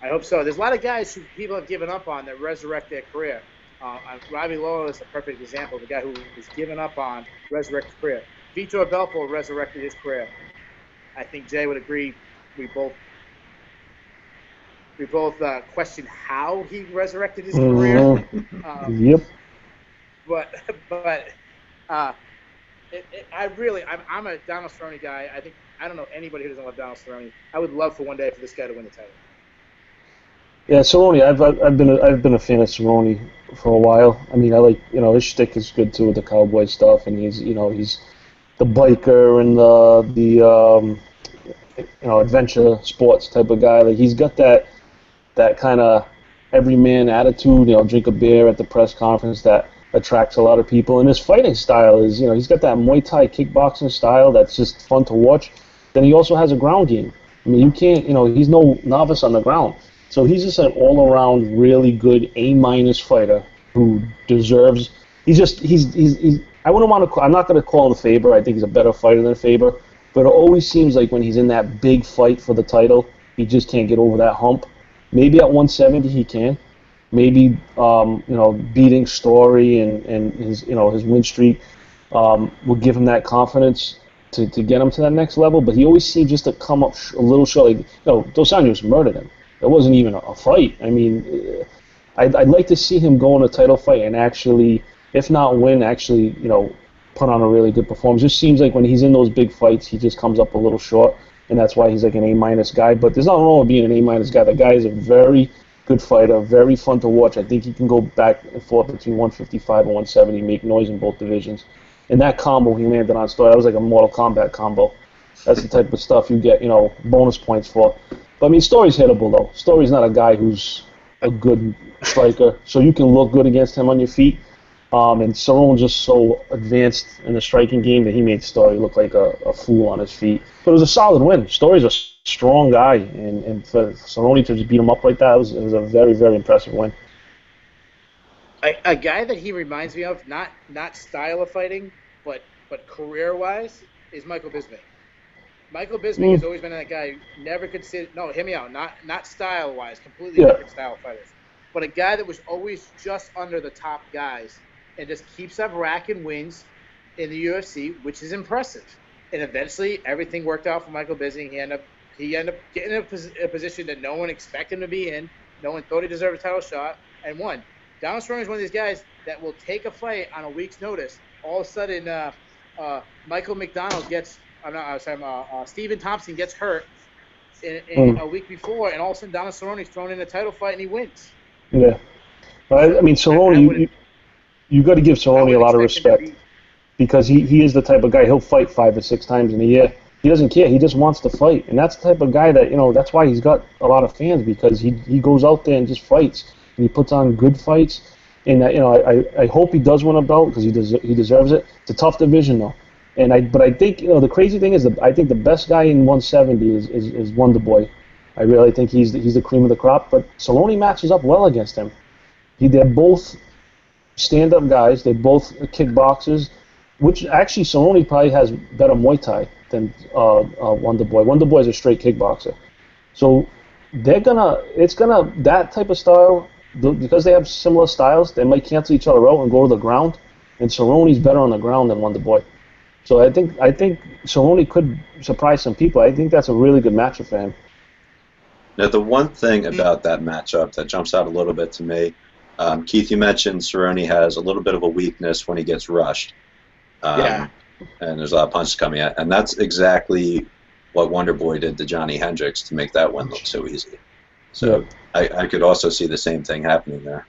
hope so. There's a lot of guys who people have given up on that resurrect their career. Robbie Lawler is a perfect example of a guy who was given up on, resurrect his career. Vitor Belfort resurrected his career. I think Jay would agree. We both question how he resurrected his career.
Yep.
But I'm a Donald Cerrone guy. I don't know anybody who doesn't love Donald Cerrone. I would love for one day for this guy to win the title.
Yeah, Cerrone. I've been a fan of Cerrone for a while. I mean, I like his shtick is good too with the cowboy stuff, and he's the biker and the adventure sports type of guy. Like, he's got that kind of everyman attitude. Drink a beer at the press conference. That attracts a lot of people. And his fighting style is, he's got that Muay Thai kickboxing style that's just fun to watch. Then he also has a ground game. I mean, you can't, he's no novice on the ground. So he's just an all-around really good A- fighter who deserves. I wouldn't want to. I'm not going to call him Faber. I think he's a better fighter than Faber. But it always seems like when he's in that big fight for the title, he just can't get over that hump. Maybe at 170 he can. Maybe beating Story and his win streak will give him that confidence to get him to that next level. But he always seems just to come up a little short. Like, Dos Anjos murdered him. It wasn't even a fight. I mean, I'd like to see him go in a title fight and actually, if not win, actually put on a really good performance. It just seems like when he's in those big fights, he just comes up a little short, and that's why he's like an A- guy. But there's nothing wrong with being an A- guy. The guy is a very good fighter, very fun to watch. I think he can go back and forth between 155 and 170, make noise in both divisions. And that combo he landed on Story, that was like a Mortal Kombat combo. That's the type of stuff you get, bonus points for. But I mean, Story's hittable though. Story's not a guy who's a good striker, so you can look good against him on your feet. And Cerrone's just so advanced in the striking game that he made Story look like a fool on his feet. But it was a solid win. Story's a strong guy, and for Cerrone to just beat him up like that, it was a very, very impressive win.
A guy that he reminds me of, not style of fighting, but career-wise, is Michael Bisping. Michael Bisping has always been that guy who never considered. No, hear me out. Not style-wise, completely different style fighters, but a guy that was always just under the top guys and just keeps up racking wins in the UFC, which is impressive. And eventually, everything worked out for Michael Bisping. He ended up getting in a position that no one expected him to be in. No one thought he deserved a title shot, and won. Donald Cerrone is one of these guys that will take a fight on a week's notice. All of a sudden, Michael McDonald gets. Stephen Thompson gets hurt in a week before, and all of a sudden Donald Cerrone's thrown in a title fight and he wins.
Yeah, I mean Cerrone. You got to give Cerrone a lot of respect because he is the type of guy, he'll fight 5 or 6 times in a year. He doesn't care. He just wants to fight, and that's the type of guy that that's why he's got a lot of fans, because he goes out there and just fights and he puts on good fights. And I hope he does win a belt because he deserves it. It's a tough division though. But I think the crazy thing is that I think the best guy in 170 is Wonder Boy. I really think he's the cream of the crop. But Cerrone matches up well against him. They're both stand-up guys. They're both kickboxers, which actually Cerrone probably has better Muay Thai than Wonder Boy. Wonder Boy is a straight kickboxer. So that type of style, because they have similar styles, they might cancel each other out and go to the ground. And Cerrone's better on the ground than Wonder Boy. So I think Cerrone could surprise some people. I think that's a really good matchup for him.
Now, the one thing about that matchup that jumps out a little bit to me, Keith, you mentioned Cerrone has a little bit of a weakness when he gets rushed. And there's a lot of punches coming at, and that's exactly what Wonder Boy did to Johnny Hendricks to make that win look so easy. So I could also see the same thing happening there.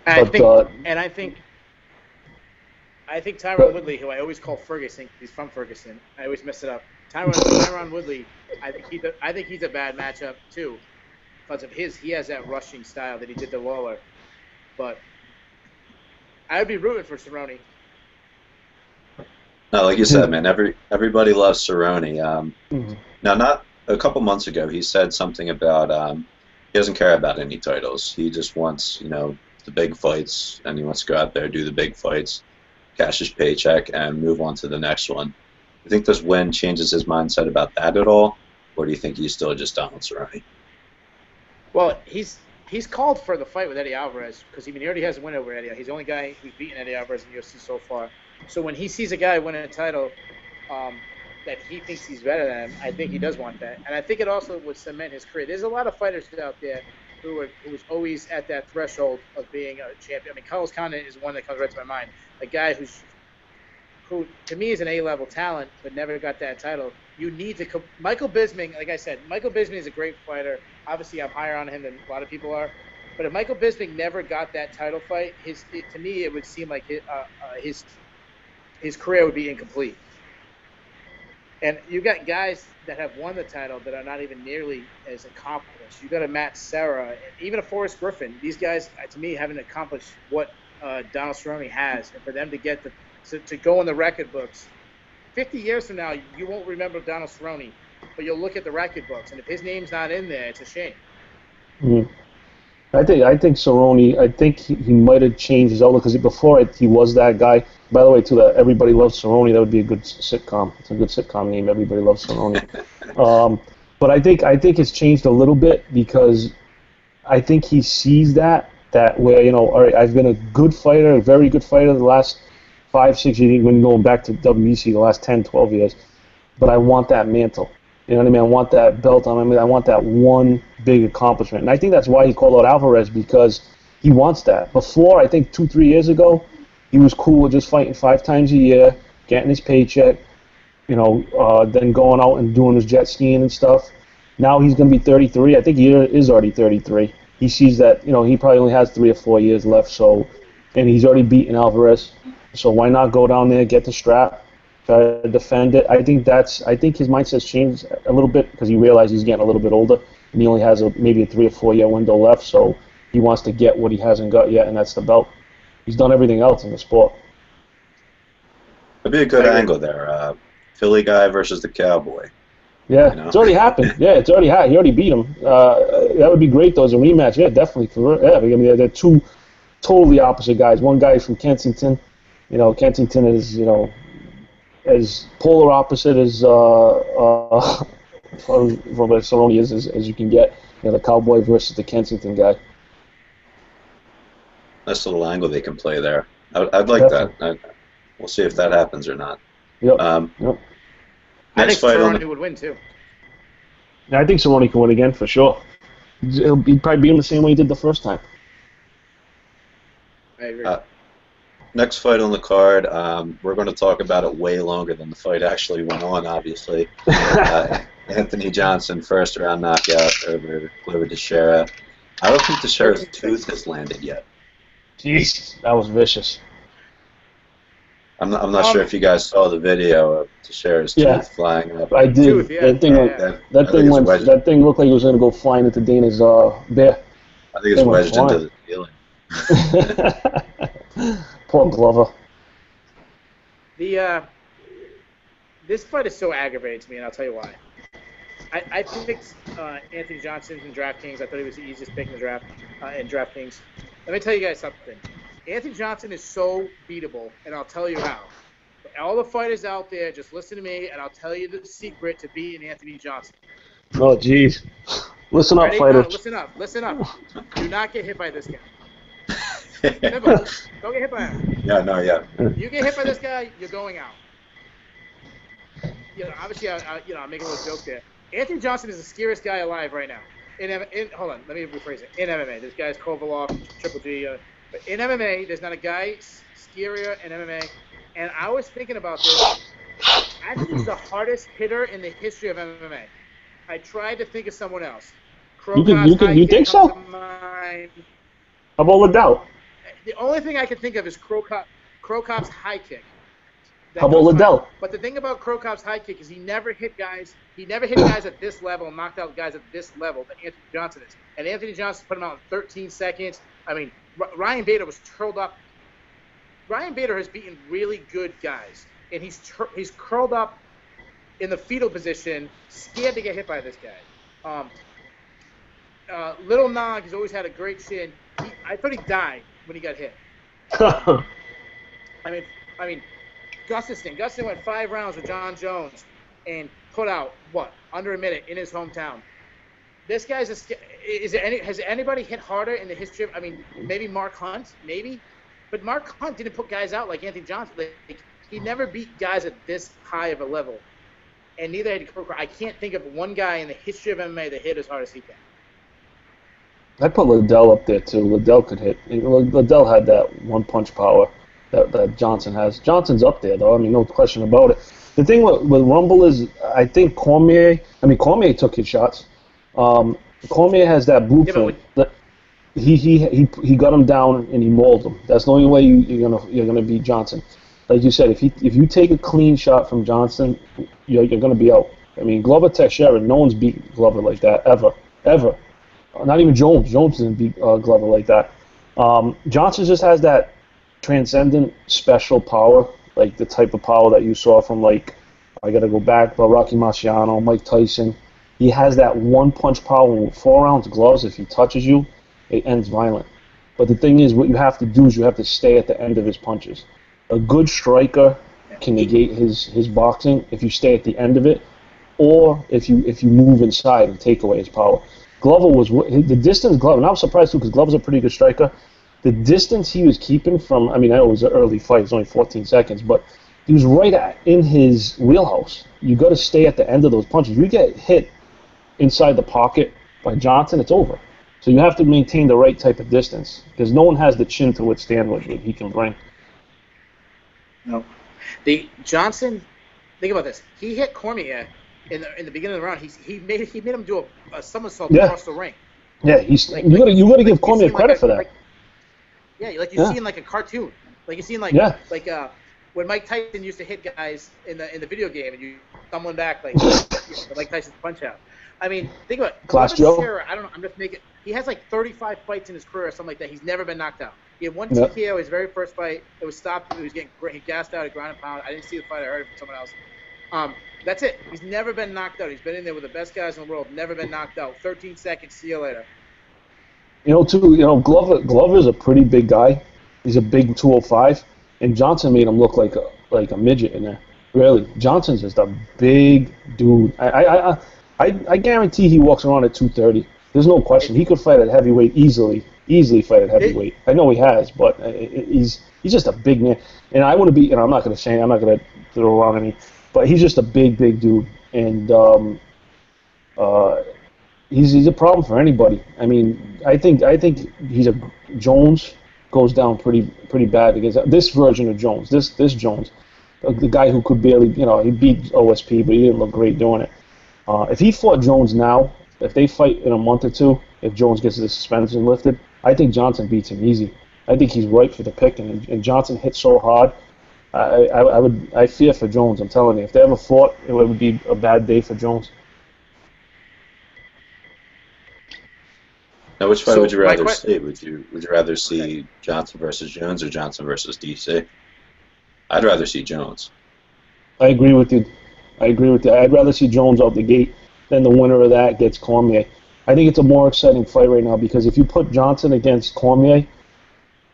I think Tyron Woodley, who I always call Ferguson, he's from Ferguson. I always mess it up. Tyron Woodley, I think he's a bad matchup too, because of he has that rushing style that he did to Lawler. But I would be rooting for Cerrone.
No, like you said, man, everybody loves Cerrone. Now, not a couple months ago, he said something about he doesn't care about any titles. He just wants the big fights, and he wants to go out there, do the big fights, cash his paycheck, and move on to the next one. You think this win changes his mindset about that at all, or do you think he's still just Donald Cerrone?
Well, he's called for the fight with Eddie Alvarez because he already has a win over Eddie. He's the only guy who's beaten Eddie Alvarez in UFC so far. So when he sees a guy winning a title that he thinks he's better than him, I think he does want that. And I think it also would cement his career. There's a lot of fighters out there who was always at that threshold of being a champion. I mean, Carlos Condit is one that comes right to my mind. A guy who to me is an A-level talent but never got that title. You need to Michael Bisping, like I said, Michael Bisping is a great fighter. Obviously, I'm higher on him than a lot of people are. But if Michael Bisping never got that title fight, to me it would seem like his career would be incomplete. And you got guys that have won the title that are not even nearly as accomplished. You got a Matt Serra, even a Forrest Griffin. These guys, to me, haven't accomplished what Donald Cerrone has, and for them to get to go in the record books, 50 years from now, you won't remember Donald Cerrone, but you'll look at the record books, and if his name's not in there, it's a shame.
Mm-hmm. I think Cerrone. I think he might have changed his outlook because before he was that guy. By the way, too, that Everybody Loves Cerrone. That would be a good sitcom. It's a good sitcom name. Everybody Loves Cerrone. But I think it's changed a little bit because I think he sees that where all right, I've been a good fighter, a very good fighter the last 5, 6 years, even going back to WEC the last 10, 12 years. But I want that mantle. You know what I mean? I want that belt on me. I want that one big accomplishment. And I think that's why he called out Alvarez, because he wants that. Before, I think 2, 3 years ago, he was cool with just fighting 5 times a year, getting his paycheck, then going out and doing his jet skiing and stuff. Now he's going to be 33. I think he is already 33. He sees that, he probably only has 3 or 4 years left, and he's already beaten Alvarez. So why not go down there, get the strap, try to defend it? I think his mindset's changed a little bit because he realized he's getting a little bit older and he only has maybe a 3 or 4 year window left. So he wants to get what he hasn't got yet, and that's the belt. He's done everything else in the sport.
That'd be a good angle there. Philly guy versus the Cowboy.
Yeah, it's already happened. Yeah, it's already happened. He already beat him. That would be great though as a rematch. Yeah, definitely. I mean, they're 2 totally opposite guys. One guy is from Kensington. Kensington is as polar opposite as from Cerrone is as you can get. The Cowboy versus the Kensington guy.
Nice little angle they can play there. I'd like that. We'll see if that happens or not.
Yep.
Yep. I think Cerrone would win too.
Yeah, I think Cerrone can win again for sure. He'd probably beat him the same way he did the first time.
I agree.
Next fight on the card, we're going to talk about it way longer than the fight actually went on, obviously. Anthony Johnson, first round knockout over Glover Teixeira. I don't think Teixeira's tooth has landed yet.
Jeez, that was vicious.
I'm not sure if you guys saw the video of Teixeira's tooth flying up.
I did. That thing looked like it was going to go flying into Dana's bear.
I think it's wedged into the ceiling.
Poor Glover.
This fight is so aggravating to me, and I'll tell you why. I picked Anthony Johnson in DraftKings. I thought he was the easiest pick in the draft in DraftKings. Let me tell you guys something. Anthony Johnson is so beatable, and I'll tell you how. For all the fighters out there, just listen to me, and I'll tell you the secret to being Anthony Johnson.
Oh, jeez. Listen up, fighters.
No, listen up. Do not get hit by this guy. Remember, don't get hit by him.
Yeah.
You get hit by this guy, you're going out. Obviously, I'm making a little joke there. Anthony Johnson is the scariest guy alive right now. Hold on, let me rephrase it. In MMA, this guy's Kovalov, Triple G. But in MMA, there's not a guy scarier in MMA. And I was thinking about this. I think he's the hardest hitter in the history of MMA. I tried to think of someone else.
You think so? How about Liddell?
The only thing I can think of is Krokop's high kick.
How about Liddell?
But the thing about Krokop's high kick is he never hit guys at this level and knocked out guys at this level that Anthony Johnson is. And Anthony Johnson put him out in 13 seconds. I mean, Ryan Bader was curled up. Ryan Bader has beaten really good guys, and he's curled up in the fetal position, scared to get hit by this guy. Little Nog has always had a great chin. I thought he died when he got hit. I mean, Gustafsson went 5 rounds with John Jones and put out under a minute in his hometown. This guy's has anybody hit harder in the history of? I mean, maybe Mark Hunt, but Mark Hunt didn't put guys out like Anthony Johnson. He never beat guys at this high of a level, and neither had Krokop. I can't think of one guy in the history of MMA that hit as hard as he can.
I put Liddell up there too. Liddell could hit. Liddell had that one-punch power that Johnson has. Johnson's up there, though. I mean, no question about it. The thing with Rumble is, I think Cormier took his shots. Cormier has that blueprint. He got him down and he mauled him. That's the only way you're gonna beat Johnson. Like you said, if you take a clean shot from Johnson, you're gonna be out. I mean, Glover Teixeira, no one's beat Glover like that ever. Not even Jones. Jones didn't beat Glover like that. Johnson just has that transcendent special power, like the type of power that you saw from, like, I got to go back, but Rocky Marciano, Mike Tyson. He has that one punch power with 4-ounce gloves. If he touches you, it ends violent. But the thing is, what you have to do is you have to stay at the end of his punches. A good striker can negate his boxing if you stay at the end of it, or if you move inside and take away his power. Glover was the distance Glover, and I was surprised too because Glover's a pretty good striker. The distance he was keeping from, I mean, I know it was an early fight, it was only 14 seconds, but he was right in his wheelhouse. You got to stay at the end of those punches. You get hit inside the pocket by Johnson, it's over. So you have to maintain the right type of distance because no one has the chin to withstand what he can bring.
No, the Johnson. Think about this. He hit Cormier in the beginning of the round. He made him do a somersault across the ring.
Yeah, you got to give Cormier credit for that.
Like you see in like a cartoon. Like you see in like when Mike Tyson used to hit guys in the video game and you someone back like Mike Tyson's punch out. I mean, think about it.
Class Joe.
I don't know. I'm just making. He has like 35 fights in his career or something like that. He's never been knocked out. He had one TKO his very first fight. It was stopped. He was getting gassed out at ground and pound. I didn't see the fight. I heard it from someone else. That's it. He's never been knocked out. He's been in there with the best guys in the world. Never been knocked out. 13 seconds. See you later. Glover's a pretty big guy. He's a big 205, and Johnson made him look like a midget in there. Really, Johnson's just a big dude. I guarantee he walks around at 230. There's no question. He could fight at heavyweight easily fight at heavyweight. I know he has, but he's just a big man. And I want to be, I'm not going to throw around any, but he's just a big dude. And he's a problem for anybody. I mean, I think Jones goes down pretty bad against this version of Jones. This Jones, the guy who could barely, he beat OSP, but he didn't look great doing it. If he fought Jones now, if they fight in a month or two, if Jones gets the suspension lifted, I think Johnson beats him easy. I think he's ripe for the picking, and Johnson hit so hard. I fear for Jones. I'm telling you, if they ever fought, it would be a bad day for Jones.
Now, which fight would you rather see? Would you rather see Johnson versus Jones or Johnson versus DC? I'd rather see Jones.
I agree with you. I'd rather see Jones out the gate than the winner of that gets Cormier. I think it's a more exciting fight right now because if you put Johnson against Cormier,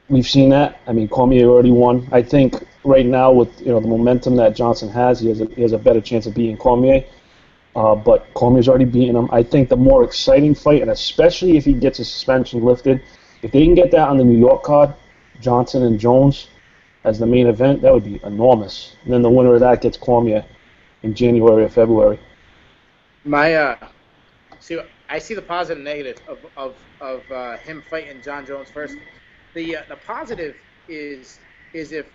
we've seen that. I mean, Cormier already won. I think right now with the momentum that Johnson has, he has a better chance of beating Cormier. But Cormier's already beaten him. I think the more exciting fight, and especially if he gets his suspension lifted, if they can get that on the New York card, Johnson and Jones as the main event, that would be enormous. And then the winner of that gets Cormier in January or February.
I see the positive and negative of him fighting John Jones first. The positive is if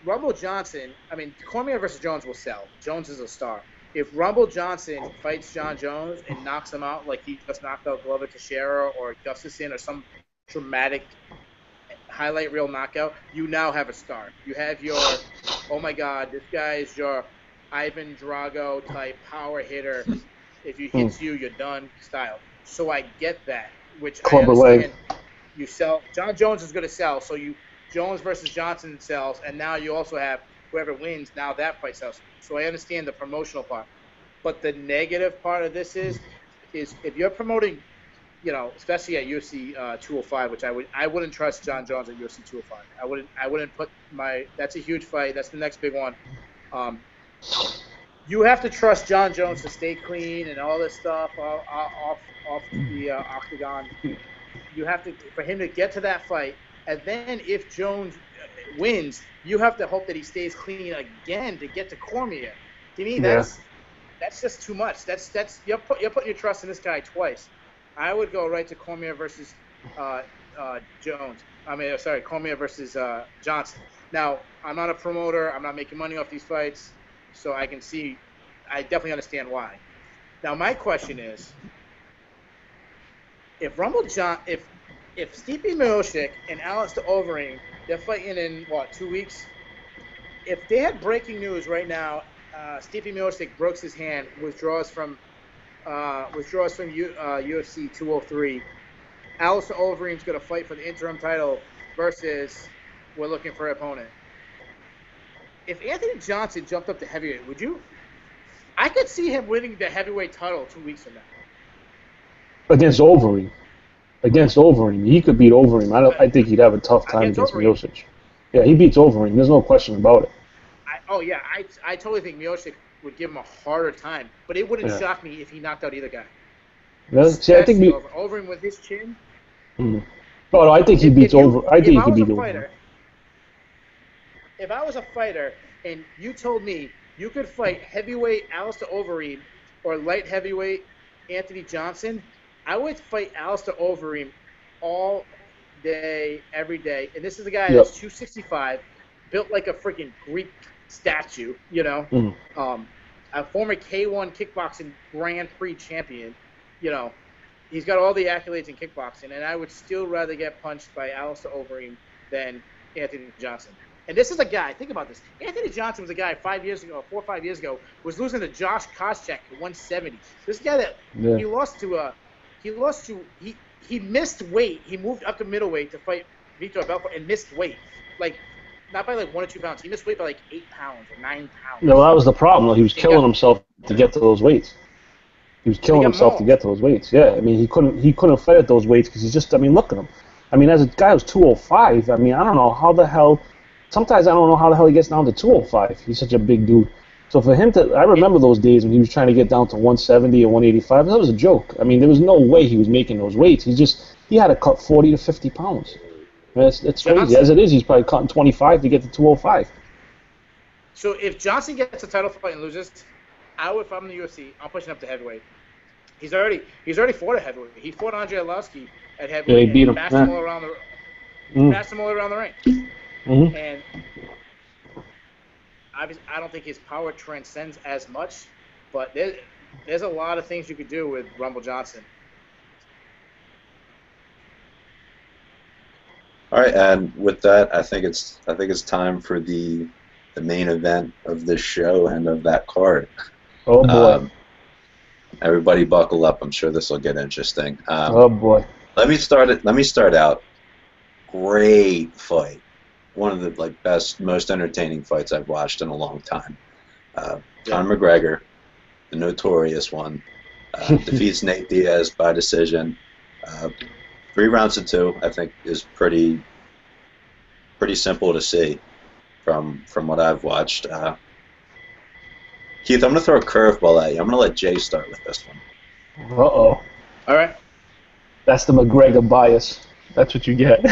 Rumble Johnson, I mean, Cormier versus Jones will sell. Jones is a star. If Rumble Johnson fights John Jones and knocks him out like he just knocked out Glover Teixeira or Gustafsson or some dramatic highlight reel knockout, you now have a star. You have your, oh my God, this guy is your Ivan Drago type power hitter. If he hits you, you're done style. So I get that, which I understand. You sell. John Jones is going to sell, so Jones versus Johnson sells, and now you also have whoever wins, now that fight sells. So I understand the promotional part. But the negative part of this is if you're promoting, especially at UFC 205, which I wouldn't trust John Jones at UFC 205. I wouldn't put that's a huge fight. That's the next big one. You have to trust John Jones to stay clean and all this stuff off the octagon. You have to, for him to get to that fight, and then if Jones wins, you have to hope that he stays clean again to get to Cormier. To me, that's just too much. That's you're putting your trust in this guy twice. I would go right to Cormier versus Jones. Cormier versus Johnson. Now, I'm not a promoter. I'm not making money off these fights. So I definitely understand why. Now my question is, if Stipe Miocic and Alistair Overeem, they're fighting in 2 weeks? If they had breaking news right now, Stipe Miocic breaks his hand, withdraws from UFC 203. Alistair Overeem's going to fight for the interim title versus we're looking for an opponent. If Anthony Johnson jumped up to heavyweight, would you? I could see him winning the heavyweight title 2 weeks from now.
Against Overeem. He could beat Overeem. I think he'd have a tough time against Miocic. Yeah, he beats Overeem. There's no question about it.
I totally think Miocic would give him a harder time, but it wouldn't shock me if he knocked out either guy.
Really? See, I think
Overeem with his chin.
Mm-hmm. Oh, no, I think he beats Overeem. I think he could beat Overeem.
If I was a fighter and you told me you could fight heavyweight Alistair Overeem or light heavyweight Anthony Johnson, I would fight Alistair Overeem all day, every day. And this is a guy that's 265, built like a freaking Greek statue, you know.
Mm-hmm.
A former K1 kickboxing Grand Prix champion, you know. He's got all the accolades in kickboxing, and I would still rather get punched by Alistair Overeem than Anthony Johnson. And this is a guy, think about this. Anthony Johnson was a guy 4 or 5 years ago, was losing to Josh Koscheck at 170. This guy that he missed weight. He moved up to middleweight to fight Vitor Belfort and missed weight. Like, not by like 1 or 2 pounds. He missed weight by like 8 pounds or 9 pounds.
No, that was the problem. He was killing himself to get to those weights. He was killing himself to get to those weights. Yeah, I mean, he couldn't fight at those weights because look at him. I mean, as a guy who's 205, I mean, I don't know how the hell. Sometimes I don't know how the hell he gets down to 205. He's such a big dude. So for him to, I remember those days when he was trying to get down to 170 or 185. That was a joke. I mean, there was no way he was making those weights. He had to cut 40 to 50 pounds. I mean, it's crazy. As it is, he's probably cutting 25 to get to 205.
So if Johnson gets a title fight and loses, if I'm in the UFC, I'm pushing up to heavyweight. He's already fought a heavyweight. He fought Andrei Arlovski at heavyweight.
Yeah, he beat him.
Passed him all around the ring.
Mm-hmm.
And I don't think his power transcends as much, but there's a lot of things you could do with Rumble Johnson.
All right, and with that, I think it's time for the main event of this show and of that card.
Oh boy!
Everybody, buckle up. I'm sure this will get interesting.
Oh boy!
Let me start out. Great fight. One of the best, most entertaining fights I've watched in a long time. Conor McGregor, the notorious one, defeats Nate Diaz by decision. 3 rounds to 2, I think, is pretty simple to see from what I've watched. Keith, I'm going to throw a curveball at you. I'm going to let Jay start with this one.
Uh-oh.
All right.
That's the McGregor bias. That's what you get.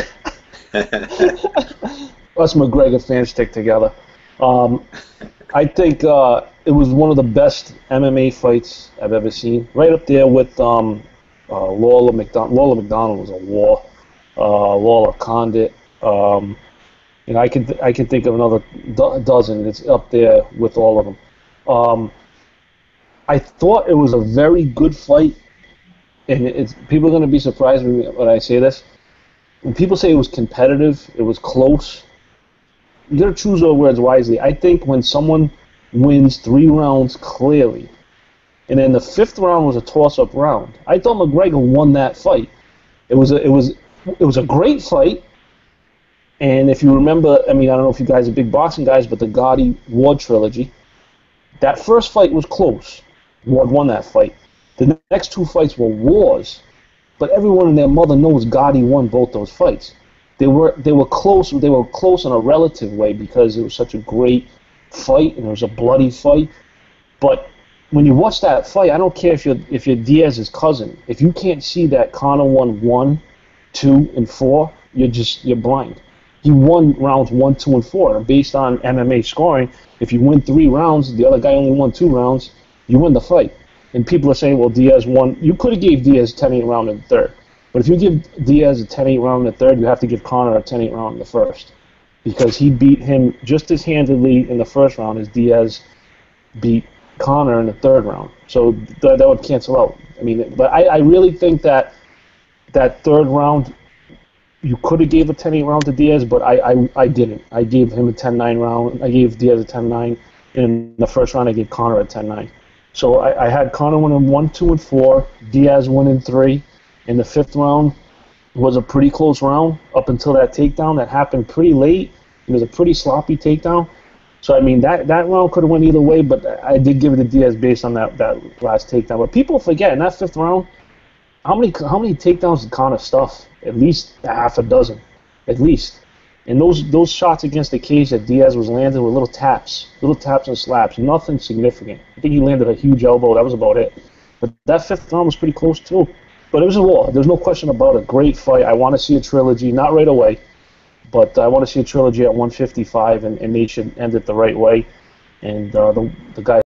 Us McGregor fans stick together. I think it was one of the best MMA fights I've ever seen. Right up there with Lawler McDonald. Lawler McDonald was a war. Lawler Condit. I can think of another dozen. It's up there with all of them. I thought it was a very good fight, and people are going to be surprised when I say this. When people say it was competitive, it was close, you got to choose your words wisely. I think when someone wins 3 rounds clearly, and then the 5th round was a toss-up round, I thought McGregor won that fight. It was a great fight, and if you remember, I mean, I don't know if you guys are big boxing guys, but the Gotti Ward trilogy, that first fight was close. Ward won that fight. The next 2 fights were wars. But everyone and their mother knows Gotti won both those fights. They were close. They were close in a relative way because it was such a great fight and it was a bloody fight. But when you watch that fight, I don't care if you're Diaz's cousin. If you can't see that Conor won 1, 2, and 4, you're blind. He won rounds 1, 2, and 4 based on MMA scoring. If you win 3 rounds, the other guy only won 2 rounds, you win the fight. And people are saying, well, Diaz won. You could have gave Diaz a 10-8 round in the 3rd. But if you give Diaz a 10-8 round in the 3rd, you have to give Conor a 10-8 round in the 1st. Because he beat him just as handedly in the 1st round as Diaz beat Conor in the 3rd round. So that would cancel out. I mean, but I really think that 3rd round, you could have gave a 10-8 round to Diaz, but I didn't. I gave him a 10-9 round. I gave Diaz a 10-9. In the 1st round, I gave Conor a 10-9. So I had Conor winning 1, 2, and 4, Diaz winning 3. In the 5th round, was a pretty close round up until that takedown that happened pretty late. It was a pretty sloppy takedown. So, I mean, that round could have went either way, but I did give it to Diaz based on that last takedown. But people forget, in that fifth round, how many takedowns did Conor stuff? At least a half a dozen. At least. And those shots against the cage that Diaz was landing were little taps and slaps, nothing significant. I think he landed a huge elbow. That was about it. But that fifth round was pretty close, too. But it was a war. There's no question about it. Great fight. I want to see a trilogy, not right away, but I want to see a trilogy at 155, and they should end it the right way. And the guy